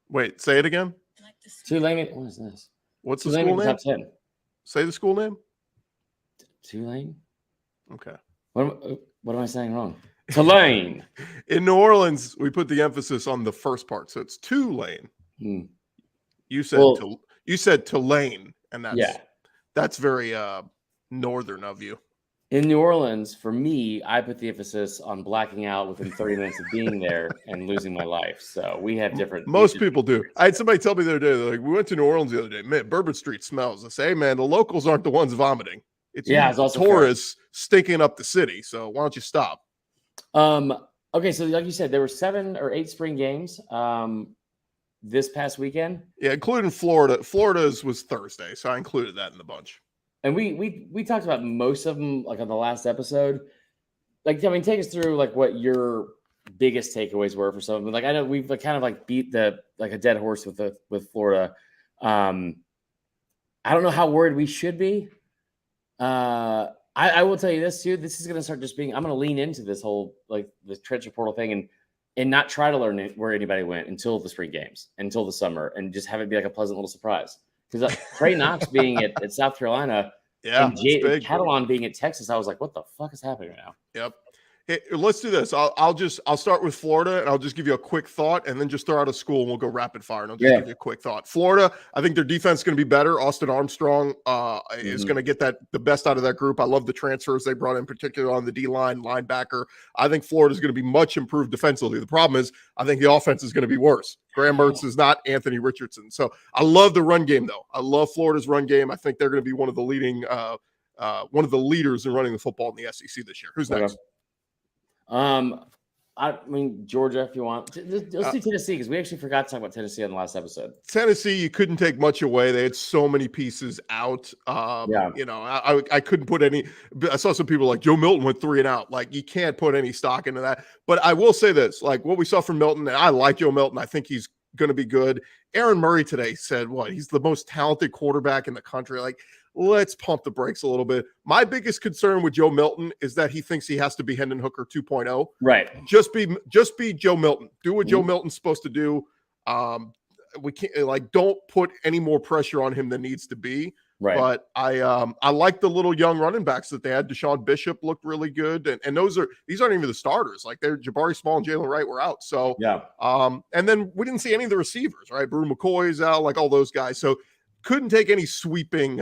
Wait, say it again. Tulane. What is this? What's the school name? Top 10. Say the school name. Tulane. Okay. What am I saying wrong? Tulane. In New Orleans, we put the emphasis on the first part, so it's Tulane. You said Tulane, and that's very northern of you. In New Orleans, for me, I put the emphasis on blacking out within 30 minutes of being there and losing my life. So we have different. Most people do. I had somebody tell me the other day, they're like, we went to New Orleans the other day. Man, Bourbon Street smells. I say, hey, man, the locals aren't the ones vomiting. It's tourists stinking up the city. So why don't you stop? Okay, so like you said, there were 7 or 8 spring games this past weekend. Yeah, including Florida. Florida's was Thursday, so I included that in the bunch. And we talked about most of them like on the last episode. Like, I mean, take us through like what your biggest takeaways were for some of them. Like, I know we've kind of like beat a dead horse with Florida. I don't know how worried we should be. I will tell you this too. This is going to start just being. I'm going to lean into this whole like the transfer portal thing and not try to learn where anybody went until the spring games, until the summer, and just have it be like a pleasant little surprise. Because Trey Knox being at South Carolina, and Catalan being at Texas, I was like, "What the fuck is happening right now?" Yep. Hey, let's do this. I'll start with Florida, and I'll just give you a quick thought, and then just throw out a school, and we'll go rapid fire, and I'll just give you a quick thought. Florida, I think their defense is going to be better. Austin Armstrong is going to get the best out of that group. I love the transfers they brought in, particularly on the D-line, linebacker. I think Florida is going to be much improved defensively. The problem is, I think the offense is going to be worse. Graham Mertz is not Anthony Richardson. So I love the run game, though. I love Florida's run game. I think they're going to be one of the leaders in running the football in the SEC this year. Who's next? I mean, Georgia, if you want. Let's do Tennessee, because we actually forgot to talk about Tennessee on the last episode. Tennessee, you couldn't take much away. They had so many pieces out. I couldn't put any. I saw some people like Joe Milton went 3 and out. Like, you can't put any stock into that. But I will say this, like what we saw from Milton, and I like Joe Milton. I think he's going to be good. Aaron Murray today said, he's the most talented quarterback in the country. Like, let's pump the brakes a little bit. My biggest concern with Joe Milton is that he thinks he has to be Hendon Hooker 2.0. Right. Just be Joe Milton. Do what Joe Milton's supposed to do. We can't don't put any more pressure on him than needs to be. Right. But I like the little young running backs that they had. Deshaun Bishop looked really good. And these aren't even the starters. Like they're Jabari Small and Jalen Wright were out. So yeah. And then we didn't see any of the receivers, right? Brew McCoy's out, like all those guys. So couldn't take any sweeping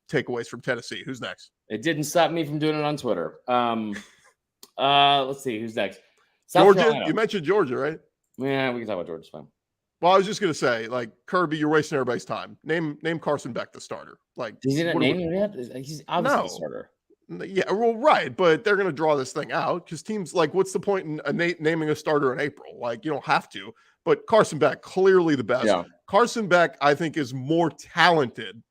takeaways from Tennessee. Who's next? It didn't stop me from doing it on Twitter. Let's see who's next. Georgia. Carolina. You mentioned Georgia, right? Yeah, we can talk about Georgia's fine. Well, I was just gonna say, like, Kirby, you're wasting everybody's time. Name Carson Beck the starter. Like, is he not named him yet? He's obviously the starter. Yeah, well, right, but they're gonna draw this thing out because teams like, what's the point in naming a starter in April? Like, you don't have to. But Carson Beck, clearly the best. Yeah. Carson Beck, I think, is more talented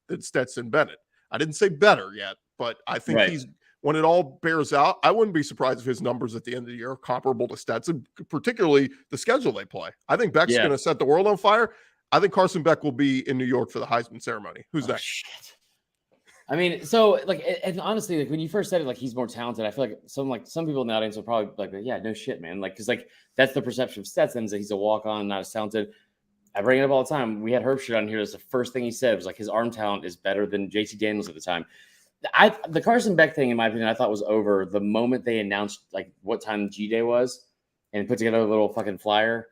than Stetson Bennett. I didn't say better yet, but I think he's. When it all bears out, I wouldn't be surprised if his numbers at the end of the year are comparable to Stetson, particularly the schedule they play. I think Beck's going to set the world on fire. I think Carson Beck will be in New York for the Heisman ceremony. Who's next? Shit. I mean, so like, and honestly, like when you first said it, like he's more talented, I feel like some people in the audience will probably like, yeah, no shit, man. Like, because like that's the perception of Stetson is that he's a walk-on, not as talented. I bring it up all the time. We had Herbstreit on here. That's the first thing he said was like his arm talent is better than JT Daniels at the time. The Carson Beck thing, in my opinion, I thought was over the moment they announced like what time G-Day was and put together a little fucking flyer.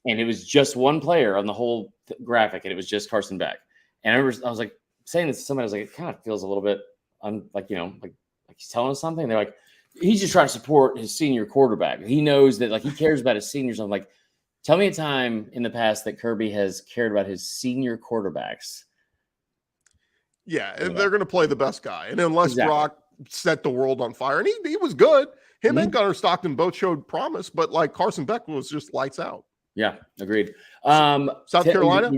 And it was just one player on the whole graphic, and it was just Carson Beck. And I remember I was like saying this to somebody, I was like, it kind of feels a little bit like he's telling us something. They're like, he's just trying to support his senior quarterback. He knows that like he cares about his seniors. I'm like, tell me a time in the past that Kirby has cared about his senior quarterbacks. Yeah, and they're going to play the best guy. And unless Brock set the world on fire, and he was good. Him and Gunnar Stockton both showed promise, but like Carson Beck was just lights out. Yeah, agreed. South Carolina?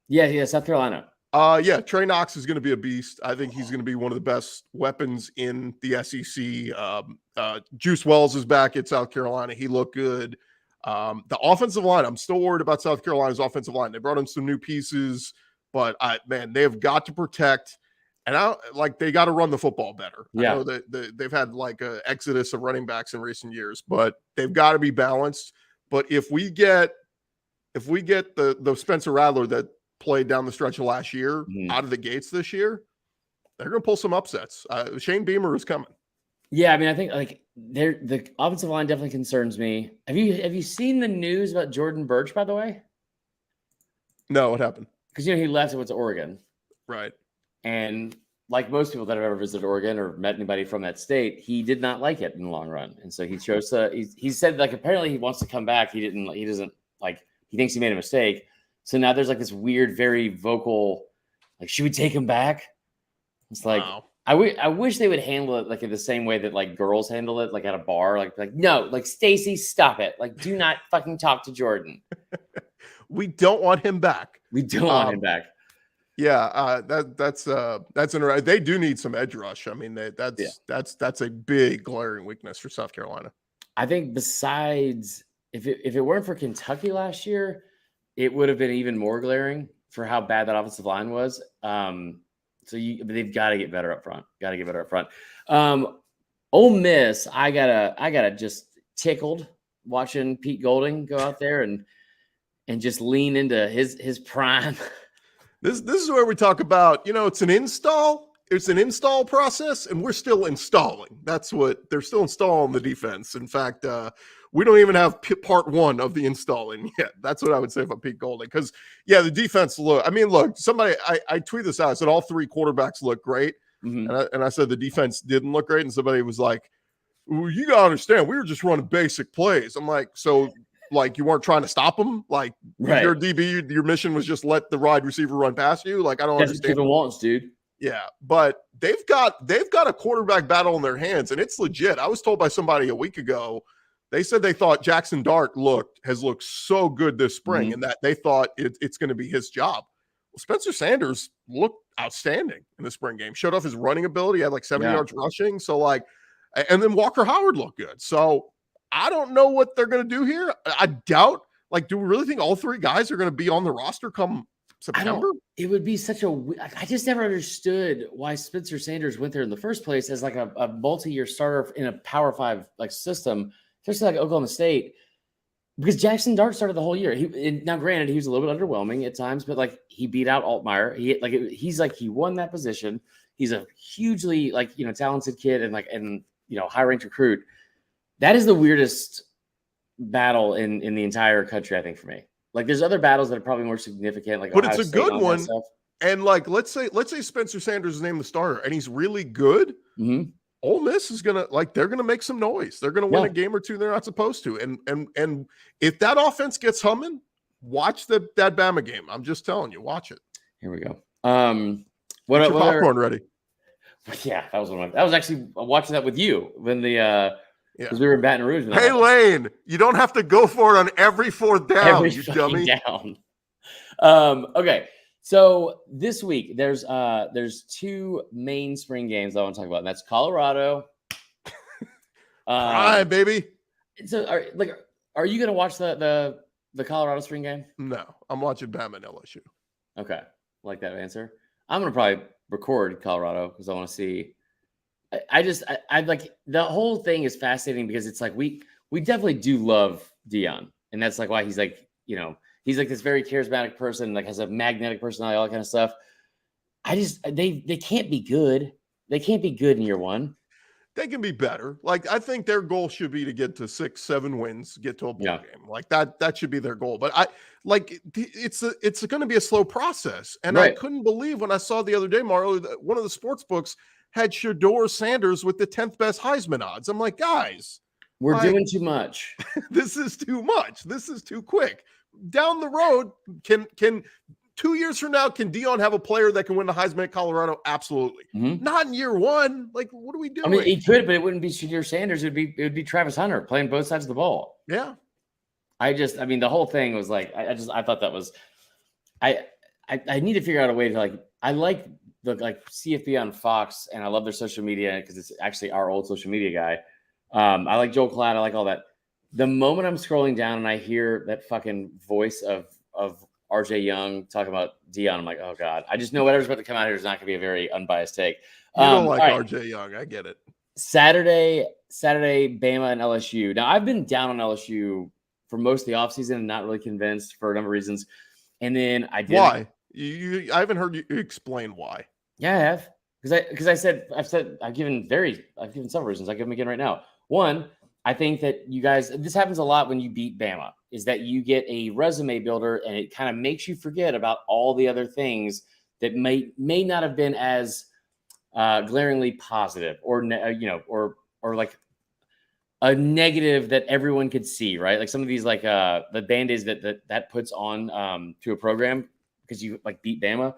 Yeah, South Carolina. Yeah, Trey Knox is going to be a beast. I think he's going to be one of the best weapons in the SEC. Juice Wells is back at South Carolina. He looked good. The offensive line, I'm still worried about South Carolina's offensive line. They brought in some new pieces. But they have got to protect, and they got to run the football better. Yeah. I know that they've had like an exodus of running backs in recent years, but they've got to be balanced. But if we get the Spencer Rattler that played down the stretch of last year out of the gates this year, they're going to pull some upsets. Shane Beamer is coming. Yeah, I mean, I think like the offensive line definitely concerns me. Have you seen the news about Jordan Birch, by the way? No, what happened? Because, he left and went to Oregon. Right. And like most people that have ever visited Oregon or met anybody from that state, he did not like it in the long run. And so he chose to, he said like, apparently he wants to come back. He thinks he made a mistake. So now there's like this weird, very vocal, like, should we take him back? It's like, wow. I wish they would handle it like in the same way that like girls handle it, like at a bar, like, no, like Stacey, stop it. Like, do not fucking talk to Jordan. We don't want him back. We don't want him back. Yeah, that's interesting. They do need some edge rush. I mean, that's a big glaring weakness for South Carolina. I think besides if it weren't for Kentucky last year, it would have been even more glaring for how bad that offensive line was. So they've got to get better up front. Ole Miss, I gotta just tickled watching Pete Golding go out there and just lean into his prime. This is where we talk about, it's an install. It's an install process, and we're still installing. That's what they're still installing the defense. In fact, we don't even have part one of the installing yet. That's what I would say about Pete Golding. Because, the defense look. Somebody I tweeted this out. I said all three quarterbacks look great, and I said the defense didn't look great. And somebody was like, well, "You gotta understand, we were just running basic plays." I'm like, so. Like you weren't trying to stop him. Like your DB, your mission was just let the wide receiver run past you. Like I don't understand. That's what wants, dude. Yeah, but they've got a quarterback battle in their hands, and it's legit. I was told by somebody a week ago. They said they thought Jackson Dart has looked so good this spring, and that they thought it's going to be his job. Well, Spencer Sanders looked outstanding in the spring game. Showed off his running ability. Had like 70 yards rushing. So and then Walker Howard looked good. So. I don't know what they're going to do here. I doubt Like, do we really think all 3 guys are going to be on the roster come September? It would be such I just never understood why Spencer Sanders went there in the first place as like a multi-year starter in a Power 5 like system, especially like Oklahoma State. Because Jackson Dart started the whole year. Now, granted, he was a little bit underwhelming at times, but like he beat out Altmaier. He won that position. He's a hugely talented kid and high ranked recruit. That is the weirdest battle in the entire country, I think, for me. Like, there's other battles that are probably more significant, like but Ohio it's a State good one. And like, let's say Spencer Sanders is named the starter, and he's really good. Mm-hmm. Ole Miss is they're gonna make some noise. They're gonna win a game or two they're not supposed to. And if that offense gets humming, watch that Bama game. I'm just telling you, watch it. Here we go. What your popcorn ready? Yeah, that was actually watching that with you when because we were in Baton Rouge. Hey, Lane, you don't have to go for it on every 4th down, you dummy. Down. Okay. So this week there's 2 main spring games I want to talk about, and that's Colorado. All right, baby. So are you gonna watch the Colorado spring game? No, I'm watching Bama and LSU. Okay, I like that answer. I'm gonna probably record Colorado because I want to see. I like the whole thing is fascinating because it's like we definitely do love Deion, and that's like why he's like he's like this very charismatic person, like has a magnetic personality, all that kind of stuff. They can't be good. They can't be good in year 1. They can be better. Like, I think their goal should be to get to 6-7 wins, get to a bowl game. Like that should be their goal. But it's going to be a slow process. And right. I couldn't believe when I saw the other day, Mario, that one of the sports books had Shedeur Sanders with the 10th best Heisman odds. I'm like, guys, we're doing too much. This is too much. This is too quick. Down the road, can 2 years from now, can Deion have a player that can win the Heisman at Colorado? Absolutely. Mm-hmm. Not in year 1. Like, what are we doing? I mean, he could, but it wouldn't be Shedeur Sanders. It would be Travis Hunter playing both sides of the ball. Yeah. The whole thing was like, I thought that was, I need to figure out a way to I like the CFB on Fox, and I love their social media because it's actually our old social media guy. I like Joel Klatt. I like all that. The moment I'm scrolling down and I hear that fucking voice of RJ Young talking about Deion, I'm like, oh God. I just know whatever's about to come out here is not going to be a very unbiased take. You don't like RJ Young. I get it. Saturday, Bama and LSU. Now, I've been down on LSU for most of the offseason and not really convinced for a number of reasons. And then I did. Why? I haven't heard you explain why. Yeah, I have. I've given several reasons. I'll give them again right now. One, I think that you guys, this happens a lot when you beat Bama, is that you get a resume builder and it kind of makes you forget about all the other things that may not have been as glaringly positive or like a negative that everyone could see, right? Like some of these the Band-Aids that puts on to a program because you beat Bama.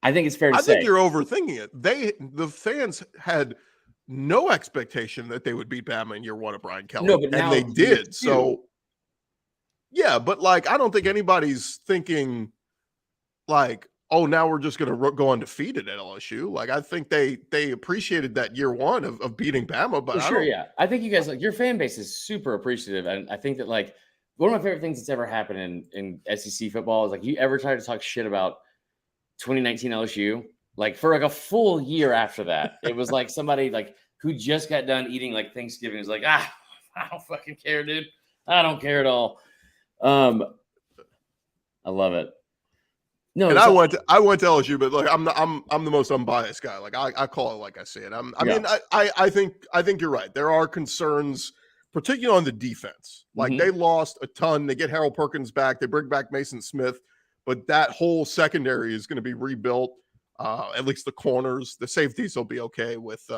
I think it's fair to say. I think you're overthinking it. The fans had no expectation that they would beat Bama in year 1 of Brian Kelly. No, but and they did. So, yeah, but I don't think anybody's thinking oh, now we're just going to go undefeated at LSU. I think they appreciated that year 1 of beating Bama. But I think you guys, your fan base is super appreciative. And I think that one of my favorite things that's ever happened in SEC football is you ever try to talk shit about 2019 LSU, for a full year after that, it was somebody who just got done eating Thanksgiving was I don't fucking care, dude. I don't care at all. I love it. No, and I went to LSU, but I'm the most unbiased guy. I call it like I see it. I think you're right. There are concerns, particularly on the defense. They lost a ton. They get Harold Perkins back. They bring back Mason Smith. But that whole secondary is going to be rebuilt. At least the corners, the safeties will be okay with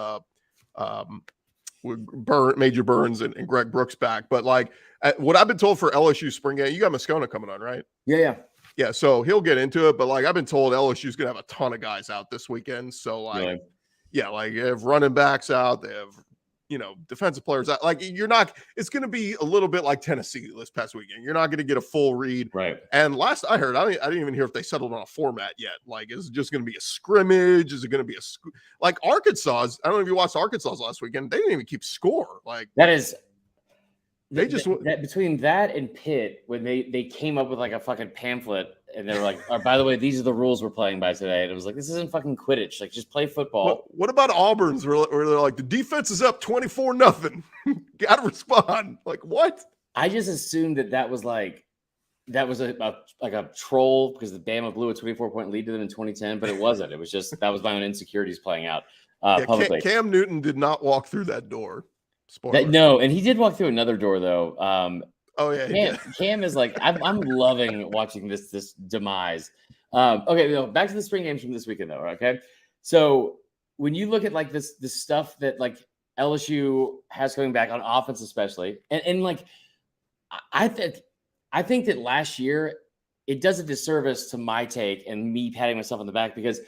Major Burns and Greg Brooks back. But what I've been told for LSU spring game, you got Moscona coming on, right? Yeah. So he'll get into it. But I've been told LSU's going to have a ton of guys out this weekend. So really? Yeah, they have running backs out. They have defensive players. It's going to be a little bit like Tennessee this past weekend. You're not going to get a full read. Right. And last I heard, I didn't even hear if they settled on a format yet. Is it just going to be a scrimmage? Is it going to be Arkansas? I don't know if you watched Arkansas last weekend. They didn't even keep score. That is between that and Pitt, when they came up with like a fucking pamphlet and they were like, oh, by the way, these are the rules we're playing by today. And it was like, this isn't fucking Quidditch. Like, just play football. What about Auburn's where they're like, the defense is up 24-0. Got to respond. Like, what? I just assumed that was like, that was a troll because the Bama blew a 24-point lead to them in 2010, but it wasn't. It was just, that was my own insecurities playing out publicly. Cam Newton did not walk through that door. No, and he did walk through another door though. Oh yeah, Cam is like, I'm loving watching this demise. Okay, back to the spring games from this weekend though. Okay, so when you look at like this stuff that like LSU has coming back on offense, especially, and like I think that last year it does a disservice to my take and me patting myself on the back because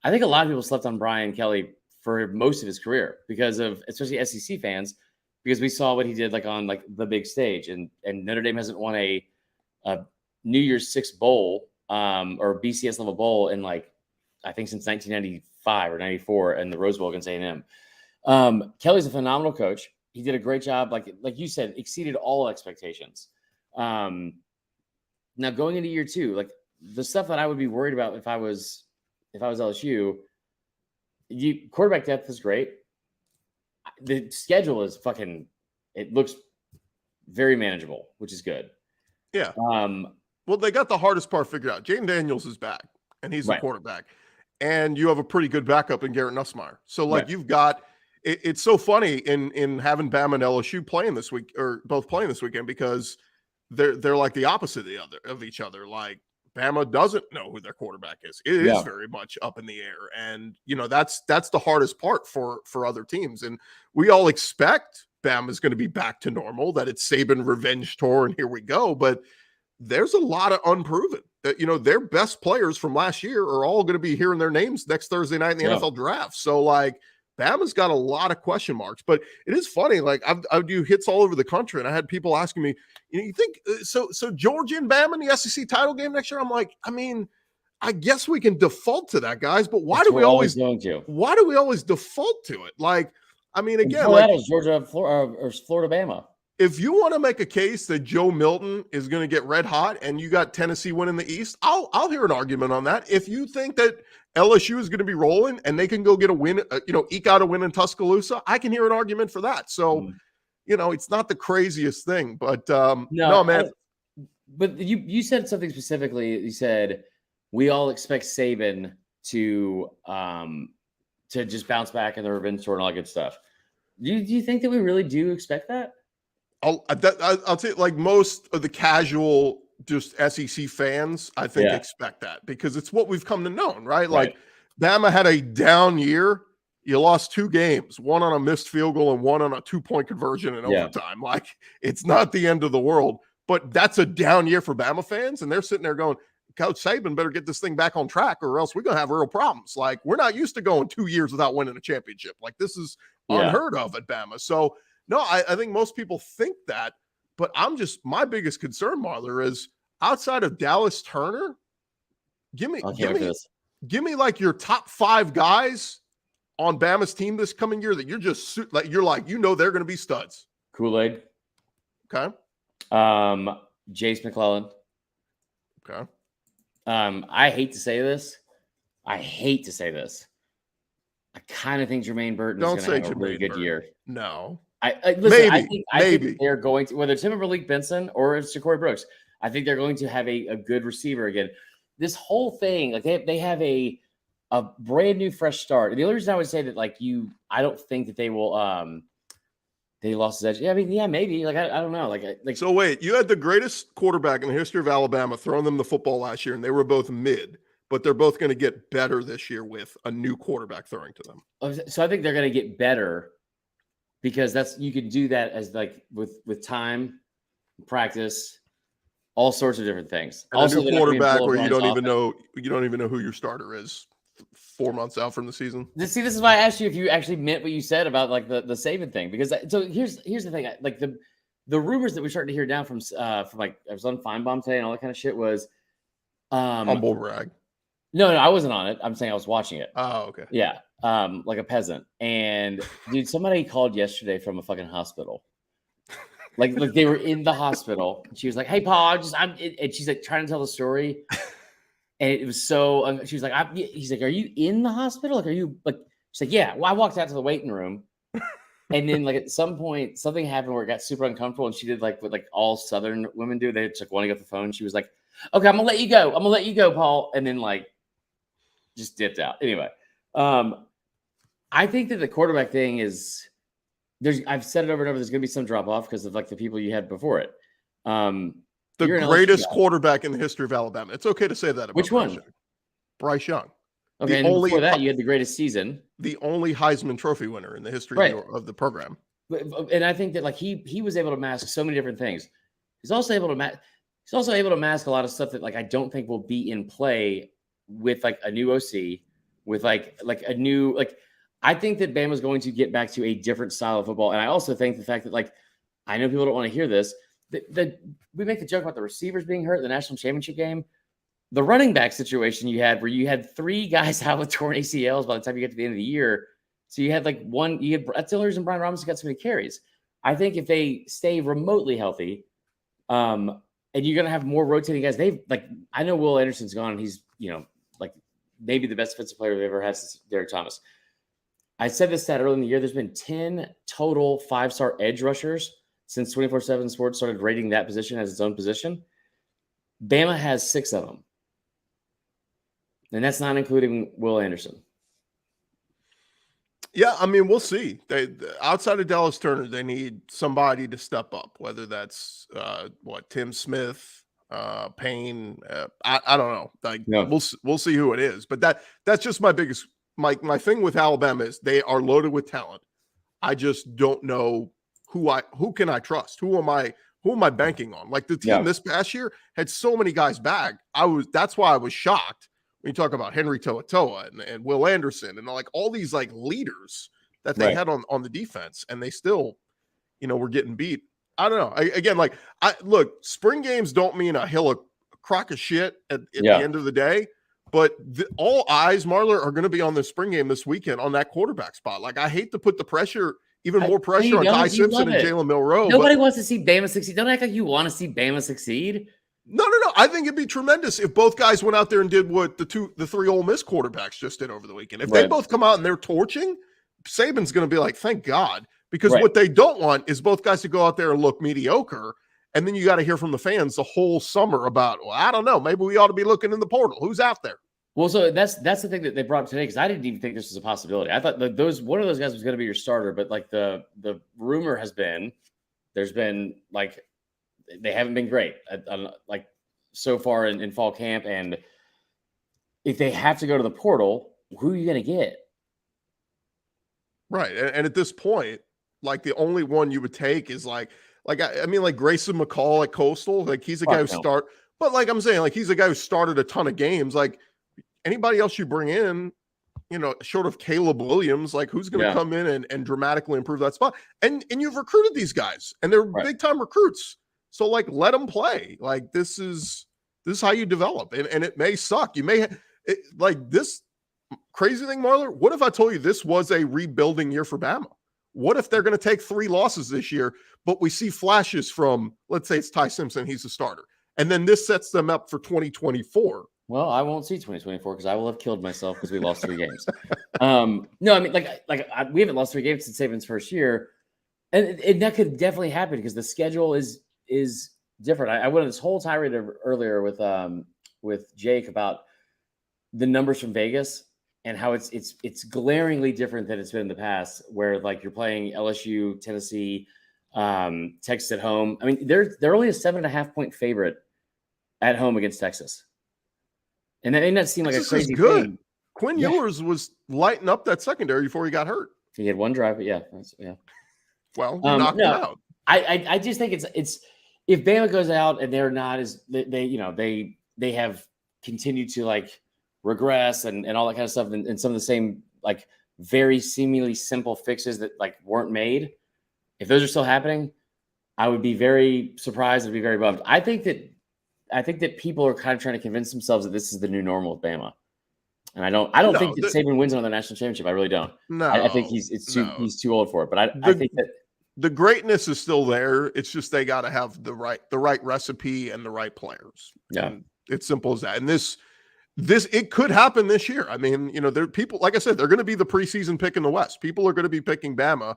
I think a lot of people slept on Brian Kelly for most of his career because of, especially SEC fans, because we saw what he did like on like the big stage, and Notre Dame hasn't won a New Year's Six bowl or BCS level bowl in like I think since 1995 or 94 and the Rose Bowl against A&M. Kelly's a phenomenal coach. He did a great job, like you said, exceeded all expectations. Now going into year two, like the stuff that I would be worried about if I was LSU, quarterback depth is great. The schedule is fucking, it looks very manageable, which is good. Yeah. Well, they got the hardest part figured out. Jaden Daniels is back and he's the quarterback, and you have a pretty good backup in Garrett Nussmeier. So like you've got, it's so funny in having Bama and LSU playing this week, or both playing this weekend, because they're like the opposite of each other. Like Bama doesn't know who their quarterback is. It is very much up in the air. And, that's the hardest part for other teams. And we all expect Bama's going to be back to normal, that it's Saban revenge tour and here we go. But there's a lot of unproven that, their best players from last year are all going to be hearing their names next Thursday night in the NFL draft. So like Bama's got a lot of question marks, but it is funny. Like I do hits all over the country, and I had people asking me, you think so Georgia and Bama in the SEC title game next year? I'm like, I mean, I guess we can default to that, guys, but why do we always default to it? Like, I mean, again, like Georgia, Florida, or Florida, Bama. If you want to make a case that Joe Milton is going to get red hot and you got Tennessee winning the East, I'll hear an argument on that. If you think that LSU is going to be rolling and they can go get a win, eke out a win in Tuscaloosa, I can hear an argument for that. So, it's not the craziest thing, but no, man. But you said something specifically. You said we all expect Saban to just bounce back in the revenge tour and all that good stuff. Do you think that we really do expect that? I'll tell you, like most of the casual just SEC fans, I think expect that because it's what we've come to know, right? Like Bama had a down year. You lost 2 games, one on a missed field goal and one on a 2-point conversion in overtime. Like it's not the end of the world, but that's a down year for Bama fans. And they're sitting there going, Coach Saban better get this thing back on track or else we're going to have real problems. Like we're not used to going 2 years without winning a championship. Like this is unheard of at Bama. So no, I think most people think that, but my biggest concern, Marler, is outside of Dallas Turner, give me like your top 5 guys on Bama's team this coming year that you're just like, they're going to be studs. Kool-Aid. Okay. Jace McClellan. Okay. I hate to say this. I kind of think Jermaine Burton is going to have a really good year. No. I think they're going to, whether it's him or Malik Benson or it's Ja'Cory Brooks, I think they're going to have a good receiver again. This whole thing, like they have a brand new fresh start. And the only reason I would say that, I don't think that they will. They lost his edge. Yeah, I mean, maybe. Like I don't know. Like. So wait, you had the greatest quarterback in the history of Alabama throwing them the football last year, and they were both mid. But they're both going to get better this year with a new quarterback throwing to them. So I think they're going to get better. Because you can do that as like with time, practice, all sorts of different things. And also, a new quarterback where you don't even know who your starter is 4 months out from the season. This is why I asked you if you actually meant what you said about like the Saban thing. Because so here's the thing, like the rumors that we're starting to hear down from like I was on Feinbaum today and all that kind of shit was humble brag. No, I wasn't on it. I'm saying I was watching it. Oh, okay. Yeah. Like a peasant. And dude, somebody called yesterday from a fucking hospital. Like they were in the hospital. And she was like, "Hey, Paul, and she's like trying to tell the story, and it was so. She was like, "He's like, are you in the hospital? Like, are you like?" She's like, "Yeah." Well, I walked out to the waiting room, and then like at some point something happened where it got super uncomfortable, and she did like what like all Southern women do. They just like want to get the phone. She was like, "Okay, I'm gonna let you go. I'm gonna let you go, Paul," and then like just dipped out. Anyway, I think that the quarterback thing is. I've said it over and over. There's going to be some drop off because of like the people you had before it. The greatest quarterback in the history of Alabama. It's okay to say that about which one? Bryce Young. Okay, and before that, you had the greatest season. The only Heisman Trophy winner in the history of the program. And I think that like he was able to mask so many different things. He's also able to mask a lot of stuff that like I don't think will be in play with like a new OC, with like a new like. I think that Bama's going to get back to a different style of football. And I also think the fact that, like, I know people don't want to hear this. We make the joke about the receivers being hurt in the national championship game. The running back situation you had where you had 3 guys out with torn ACLs by the time you get to the end of the year. So you had like that's the only reason Brian Robinson got so many carries. I think if they stay remotely healthy, and you're going to have more rotating guys, I know Will Anderson's gone. And he's, like maybe the best defensive player they've ever had since Derek Thomas. I said this stat early in the year. There's been 10 total 5-star edge rushers since 24/7 Sports started rating that position as its own position. Bama has 6 of them. And that's not including Will Anderson. Yeah, I mean, we'll see. Outside of Dallas Turner, they need somebody to step up, whether that's Tim Smith, Payne. I don't know. Like we'll see who it is. But that's just my biggest my thing with Alabama is they are loaded with talent. I just don't know who can I trust? Who am I banking on? Like the team this past year had so many guys back. That's why I was shocked when you talk about Henry To'oTo'o and Will Anderson and like all these like leaders that they had on the defense, and they still, were getting beat. I don't know. Look, spring games don't mean a crock of shit at the end of the day. But all eyes, Marler, are going to be on the spring game this weekend on that quarterback spot. Like, I hate to put the pressure, even more pressure on Ty Simpson and Jalen Milroe. Nobody wants to see Bama succeed. Don't act like you want to see Bama succeed. No. I think it'd be tremendous if both guys went out there and did what the 3 Ole Miss quarterbacks just did over the weekend. If they both come out and they're torching, Saban's going to be like, thank God. Because what they don't want is both guys to go out there and look mediocre. And then you got to hear from the fans the whole summer about, well, I don't know, maybe we ought to be looking in the portal. Who's out there? Well, so that's the thing that they brought up today, because I didn't even think this was a possibility. I thought one of those guys was going to be your starter, but like the rumor has been, there's been like they haven't been great like so far in fall camp, and if they have to go to the portal, who are you going to get? Right, and at this point, like the only one you would take is like Grayson McCall at Coastal. Like he's a guy who but like I'm saying, like he's a guy who started a ton of games. Like anybody else you bring in, short of Caleb Williams, like who's going to come in and dramatically improve that spot? And you've recruited these guys, and they're big time recruits. So like let them play. Like this is how you develop, and it may suck. You may like this crazy thing, Marler. What if I told you this was a rebuilding year for Bama? What if they're going to take 3 losses this year, but we see flashes from, let's say it's Ty Simpson, he's a starter, and then this sets them up for 2024? Well, I won't see 2024 because I will have killed myself because we lost 3 games. No, I mean, we haven't lost 3 games since Saban's first year, and that could definitely happen because the schedule is different. I went on this whole tirade earlier with Jake about the numbers from Vegas and how it's glaringly different than it's been in the past, where like you're playing LSU, Tennessee, Texas at home. I mean, they're only a 7.5 point favorite at home against Texas. And that may not seem like a crazy thing. Quinn Ewers was lighting up that secondary before he got hurt. He had 1 drive, but yeah. Well, knocked him out. I just think it's if Bama goes out and they're not as they have continued to like regress and all that kind of stuff, and some of the same like very seemingly simple fixes that like weren't made. If those are still happening, I would be very surprised. I'd be very bummed. I think that people are kind of trying to convince themselves that this is the new normal with Bama. And I don't think that Saban wins another national championship. I really don't. No, I think he's too old for it. But I think that the greatness is still there. It's just they got to have the right recipe and the right players. Yeah, and it's simple as that. And this it could happen this year. I mean, there are people, like I said, they're going to be the preseason pick in the West. People are going to be picking Bama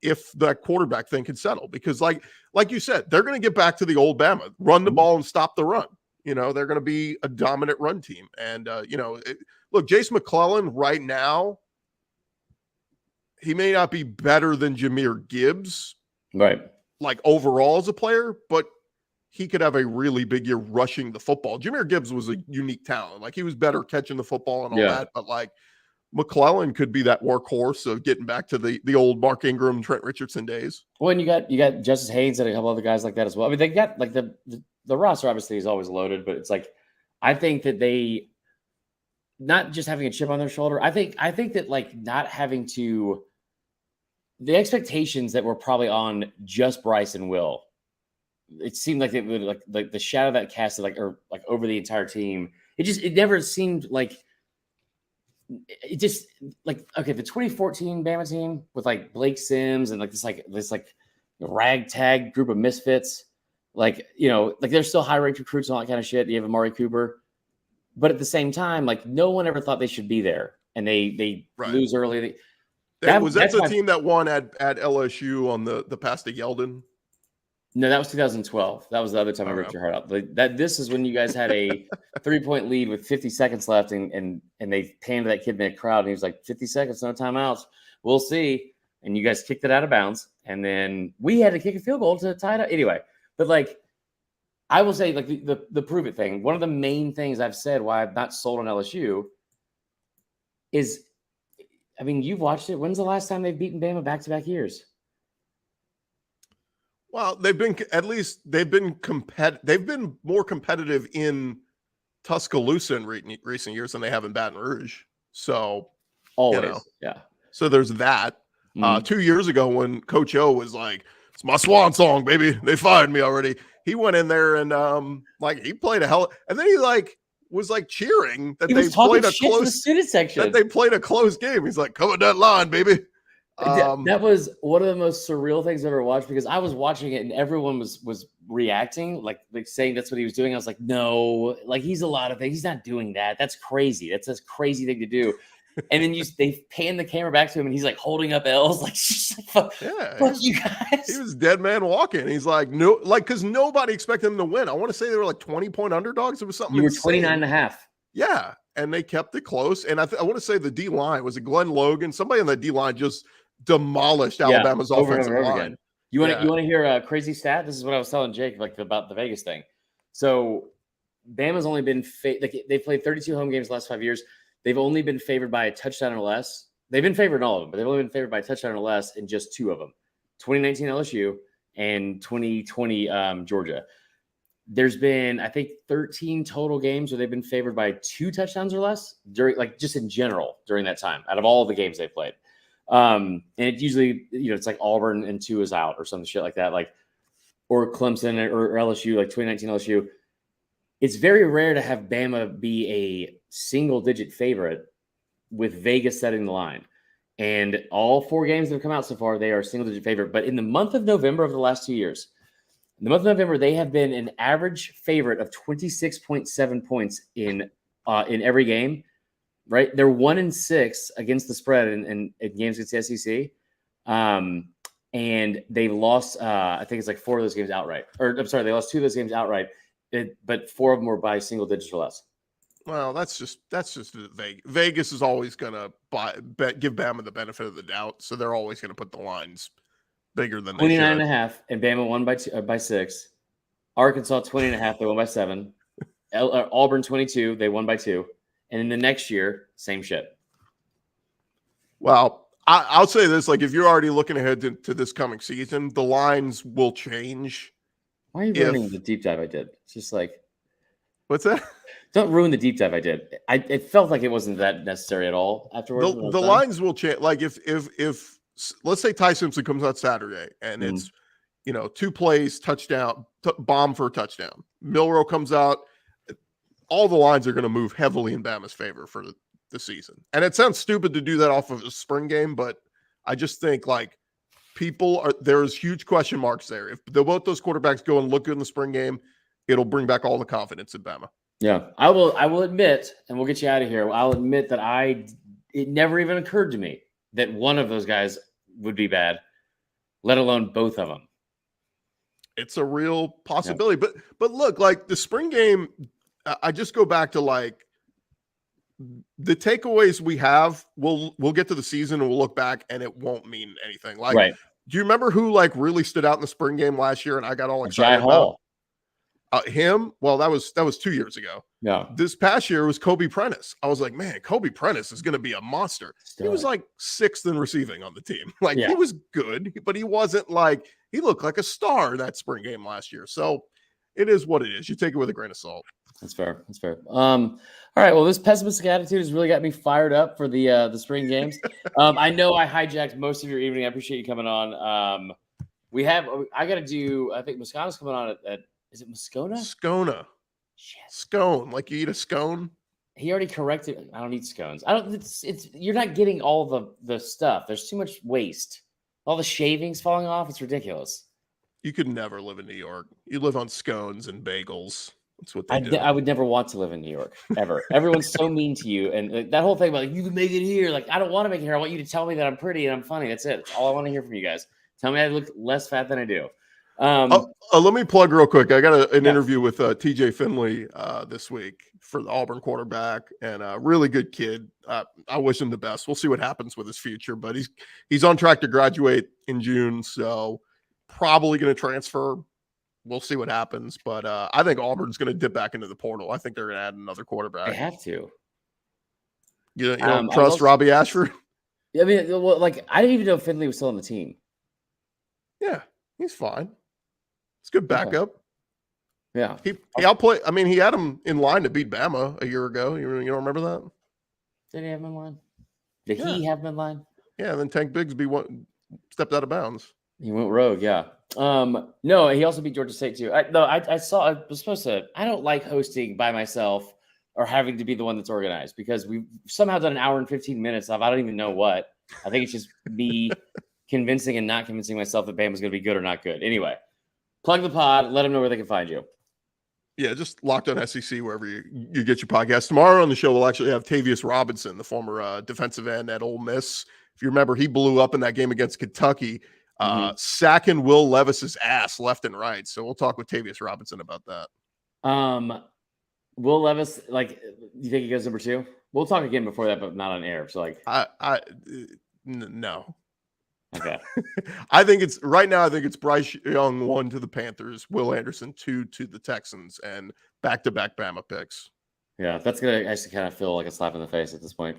if that quarterback thing can settle, because like you said, they're going to get back to the old Bama, run the ball and stop the run. They're going to be a dominant run team. And look, Jace McClellan right now, he may not be better than Jahmyr Gibbs, right? Like overall as a player, but he could have a really big year rushing the football. Jahmyr Gibbs was a unique talent. Like he was better catching the football and all that, but like McClellan could be that workhorse of getting back to the old Mark Ingram, Trent Richardson days. Well, and you got Justice Haynes and a couple other guys like that as well. I mean, they got like the roster obviously is always loaded, but it's like I think that they not just having a chip on their shoulder. I think that like not having to the expectations that were probably on just Bryce and Will. It seemed like it would like the shadow that casted like over the entire team. It never seemed like it just like okay, the 2014 Bama team with like Blake Sims and like this ragtag group of misfits, like they're still high ranked recruits and all that kind of shit. You have Amari Cooper, but at the same time, like no one ever thought they should be there, and they lose early. That's the team that won at LSU on the pass to Yeldon. No, that was 2012. That was the other time I ripped your heart out. This is when you guys had a 3-point lead with 50 seconds left, and they panned that kid in the crowd, and he was like, 50 seconds, no timeouts. We'll see. And you guys kicked it out of bounds, and then we had to kick a field goal to tie it up. Anyway, but like I will say, like the prove it thing. One of the main things I've said why I've not sold on LSU is, I mean, you've watched it. When's the last time they've beaten Bama back-to-back years? Well, they've been more competitive in Tuscaloosa in recent years than they have in Baton Rouge. So always, yeah. So there's that. 2 years ago when Coach O was like, "It's my swan song, baby. They fired me already." He went in there and he played a hell, and then he was cheering that they played a close student section. That they played a close game. He's like, "Come on that line, baby." That was one of the most surreal things I've ever watched, because I was watching it and everyone was reacting, like saying that's what he was doing. I was like, no, like he's a lot of things. He's not doing that. That's crazy. That's a crazy thing to do. And then they pan the camera back to him and he's like holding up L's, like, fuck you guys. He was dead man walking. He's like, no, like, because nobody expected him to win. I want to say they were like 20-point underdogs. It was something. You were 29.5. Yeah. And they kept it close. And I want to say the D line was Glenn Logan. Somebody on the D line just demolished Alabama's offensive line. Again. You want to hear a crazy stat? This is what I was telling Jake about the Vegas thing. So Bama's only been they've played 32 home games the last 5 years. They've only been favored by a touchdown or less. They've been favored in all of them, but they've only been favored by a touchdown or less in just two of them: 2019 LSU and 2020 Georgia. There's been, I think, 13 total games where they've been favored by 2 touchdowns or less during, just in general during that time, out of all the games they played. And it usually, it's like Auburn and 2 is out or some shit like that, or Clemson or LSU, like 2019 LSU. It's very rare to have Bama be a single-digit favorite with Vegas setting the line. And all 4 games that have come out so far, they are a single-digit favorite. But in the month of November of the last 2 years, in the month of November, they have been an average favorite of 26.7 points in every game. Right, they're 1-6 against the spread in games against the SEC, and they lost. I think it's like 4 of those games outright. Or I'm sorry, they lost 2 of those games outright, but 4 of them were by single digits or less. Well, that's just Vegas. Vegas is always going to give Bama the benefit of the doubt, so they're always going to put the lines bigger than 29.5, and Bama won by 6. Arkansas 20.5, they won by 7. Auburn 22, they won by 2. And in the next year, same shit. Well, I'll say this: if you're already looking ahead to this coming season, the lines will change. Why are you ruining the deep dive I did? It's just what's that? Don't ruin the deep dive I did. It felt like it wasn't that necessary at all afterwards. The lines will change. If let's say Ty Simpson comes out Saturday and it's 2 plays, touchdown, bomb for a touchdown. Milroe comes out. All the lines are going to move heavily in Bama's favor for the season. And it sounds stupid to do that off of a spring game, but I just think there's huge question marks there. If both those quarterbacks go and look good in the spring game, it'll bring back all the confidence in Bama. Yeah, I will admit, and we'll get you out of here. I'll admit that it never even occurred to me that one of those guys would be bad, let alone both of them. It's a real possibility. Yeah. But look, like the spring game, I just go back to like the takeaways we have. We'll get to the season and we'll look back and it won't mean anything. Like, right. Do you remember who like really stood out in the spring game last year and I got all excited about? Him? Well, that was 2 years ago. Yeah. This past year was Kobe Prentice. I was like, man, Kobe Prentice is going to be a monster. He was like 6th in receiving on the team. Like he was good, but he wasn't like, he looked like a star that spring game last year. So it is what it is. You take it with a grain of salt. That's fair. That's fair. All right. Well, this pessimistic attitude has really got me fired up for the spring games. I know I hijacked most of your evening. I appreciate you coming on. I got to do, I think Moscana's coming on at is it Moscona? Scona. Shit. Scone. Like you eat a scone? He already corrected. I don't eat scones. You're not getting all the stuff. There's too much waste. All the shavings falling off. It's ridiculous. You could never live in New York. You live on scones and bagels. That's what they do. I would never want to live in New York, ever. Everyone's so mean to you. And that whole thing about like, you can make it here. Like, I don't want to make it here. I want you to tell me that I'm pretty and I'm funny. That's it. That's all I want to hear from you guys. Tell me I look less fat than I do. Let me plug real quick. I got an interview with TJ Finley this week for the Auburn quarterback, and a really good kid. I wish him the best. We'll see what happens with his future, but he's on track to graduate in June, so probably going to transfer. We'll see what happens, but I think Auburn's going to dip back into the portal. I think they're going to add another quarterback. They have to. You don't trust Robbie Ashford? I mean, well, like I didn't even know Finley was still on the team. Yeah, he's fine. It's good backup. Yeah. He outplayed. I mean, he had him in line to beat Bama a year ago. You don't remember that? Did he have him in line? Did he have him in line? Yeah, and then Tank Bigsby stepped out of bounds. He went rogue, yeah. No, he also beat Georgia State too. I don't like hosting by myself or having to be the one that's organized because we've somehow done an hour and 15 minutes of I don't even know what. I think it's just me convincing and not convincing myself that Bama's going to be good or not good. Anyway. Plug the pod. Let them know where they can find you. Yeah, just Locked On SEC wherever you get your podcast. Tomorrow on the show, we'll actually have Tavius Robinson, the former defensive end at Ole Miss. If you remember, he blew up in that game against Kentucky, sacking Will Levis's ass left and right. So we'll talk with Tavius Robinson about that. Will Levis, like, you think he goes number 2? We'll talk again before that, but not on air. So, like, no. Okay. I think it's Bryce Young 1 to the Panthers, Will Anderson 2 to the Texans, and back-to-back Bama picks. Yeah, that's gonna actually kind of feel like a slap in the face at this point.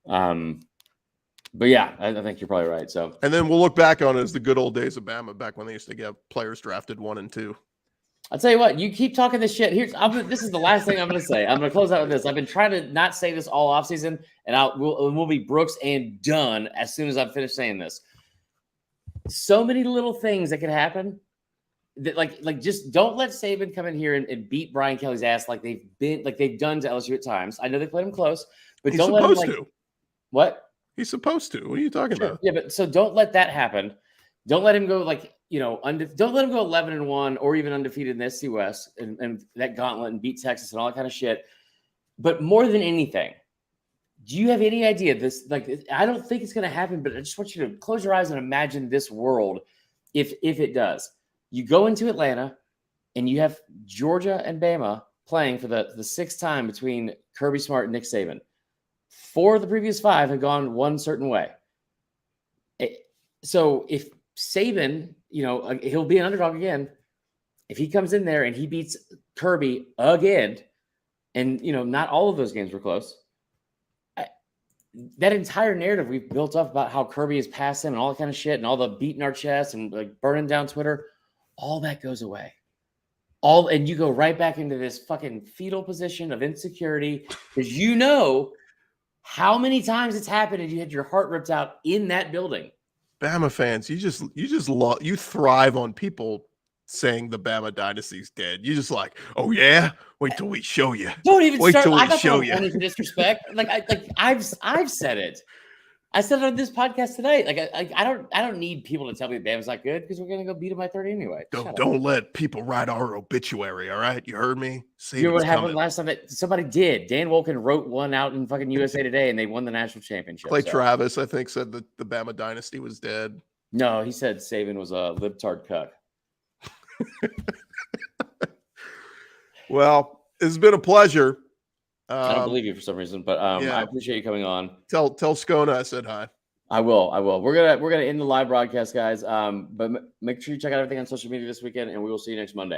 But yeah, I think you're probably right. So, and then we'll look back on it as the good old days of Bama, back when they used to get players drafted 1 and 2. I'll tell you what, you keep talking this shit. This is the last thing I'm going to say. I'm going to close out with this. I've been trying to not say this all offseason, and we'll be Brooks and done as soon as I'm finished saying this. So many little things that could happen that like just don't let Saban come in here and beat Brian Kelly's ass like they've done to LSU at times. I know they played him close, but he's don't let him what? He's supposed to. What are you talking about? Yeah, but so don't let that happen. Don't let him go don't let him go 11-1 or even undefeated in the SC West and that gauntlet and beat Texas and all that kind of shit. But more than anything, do you have any idea this? Like, I don't think it's going to happen, but I just want you to close your eyes and imagine this world if it does. You go into Atlanta and you have Georgia and Bama playing for the 6th time between Kirby Smart and Nick Saban. 4 of the previous 5 have gone one certain way. So if Saban, he'll be an underdog again. If he comes in there and he beats Kirby again, and, not all of those games were close, that entire narrative we've built up about how Kirby has passed him and all that kind of shit and all the beating our chest and like burning down Twitter, all that goes away. And you go right back into this fucking fetal position of insecurity because how many times it's happened and you had your heart ripped out in that building. Bama fans, you thrive on people saying the Bama dynasty's dead. You just like, oh yeah, wait till we show you. Don't even wait start. till we I got show no you. Disrespect. I've said it. I said it on this podcast tonight. Like I don't need people to tell me Bama's not good because we're gonna go beat them by 30 anyway. Don't let people write our obituary. All right, you heard me. You know what happened last time? That somebody did. Dan Wolken wrote one out in fucking USA Today, and they won the national championship. Clay Travis, I think, said that the Bama dynasty was dead. No, he said Saban was a libtard cuck. Well, it's been a pleasure. I don't believe you for some reason, but I appreciate you coming on. Tell Skona I said hi. I will. We're gonna end the live broadcast, guys. But make sure you check out everything on social media this weekend, and we will see you next Monday.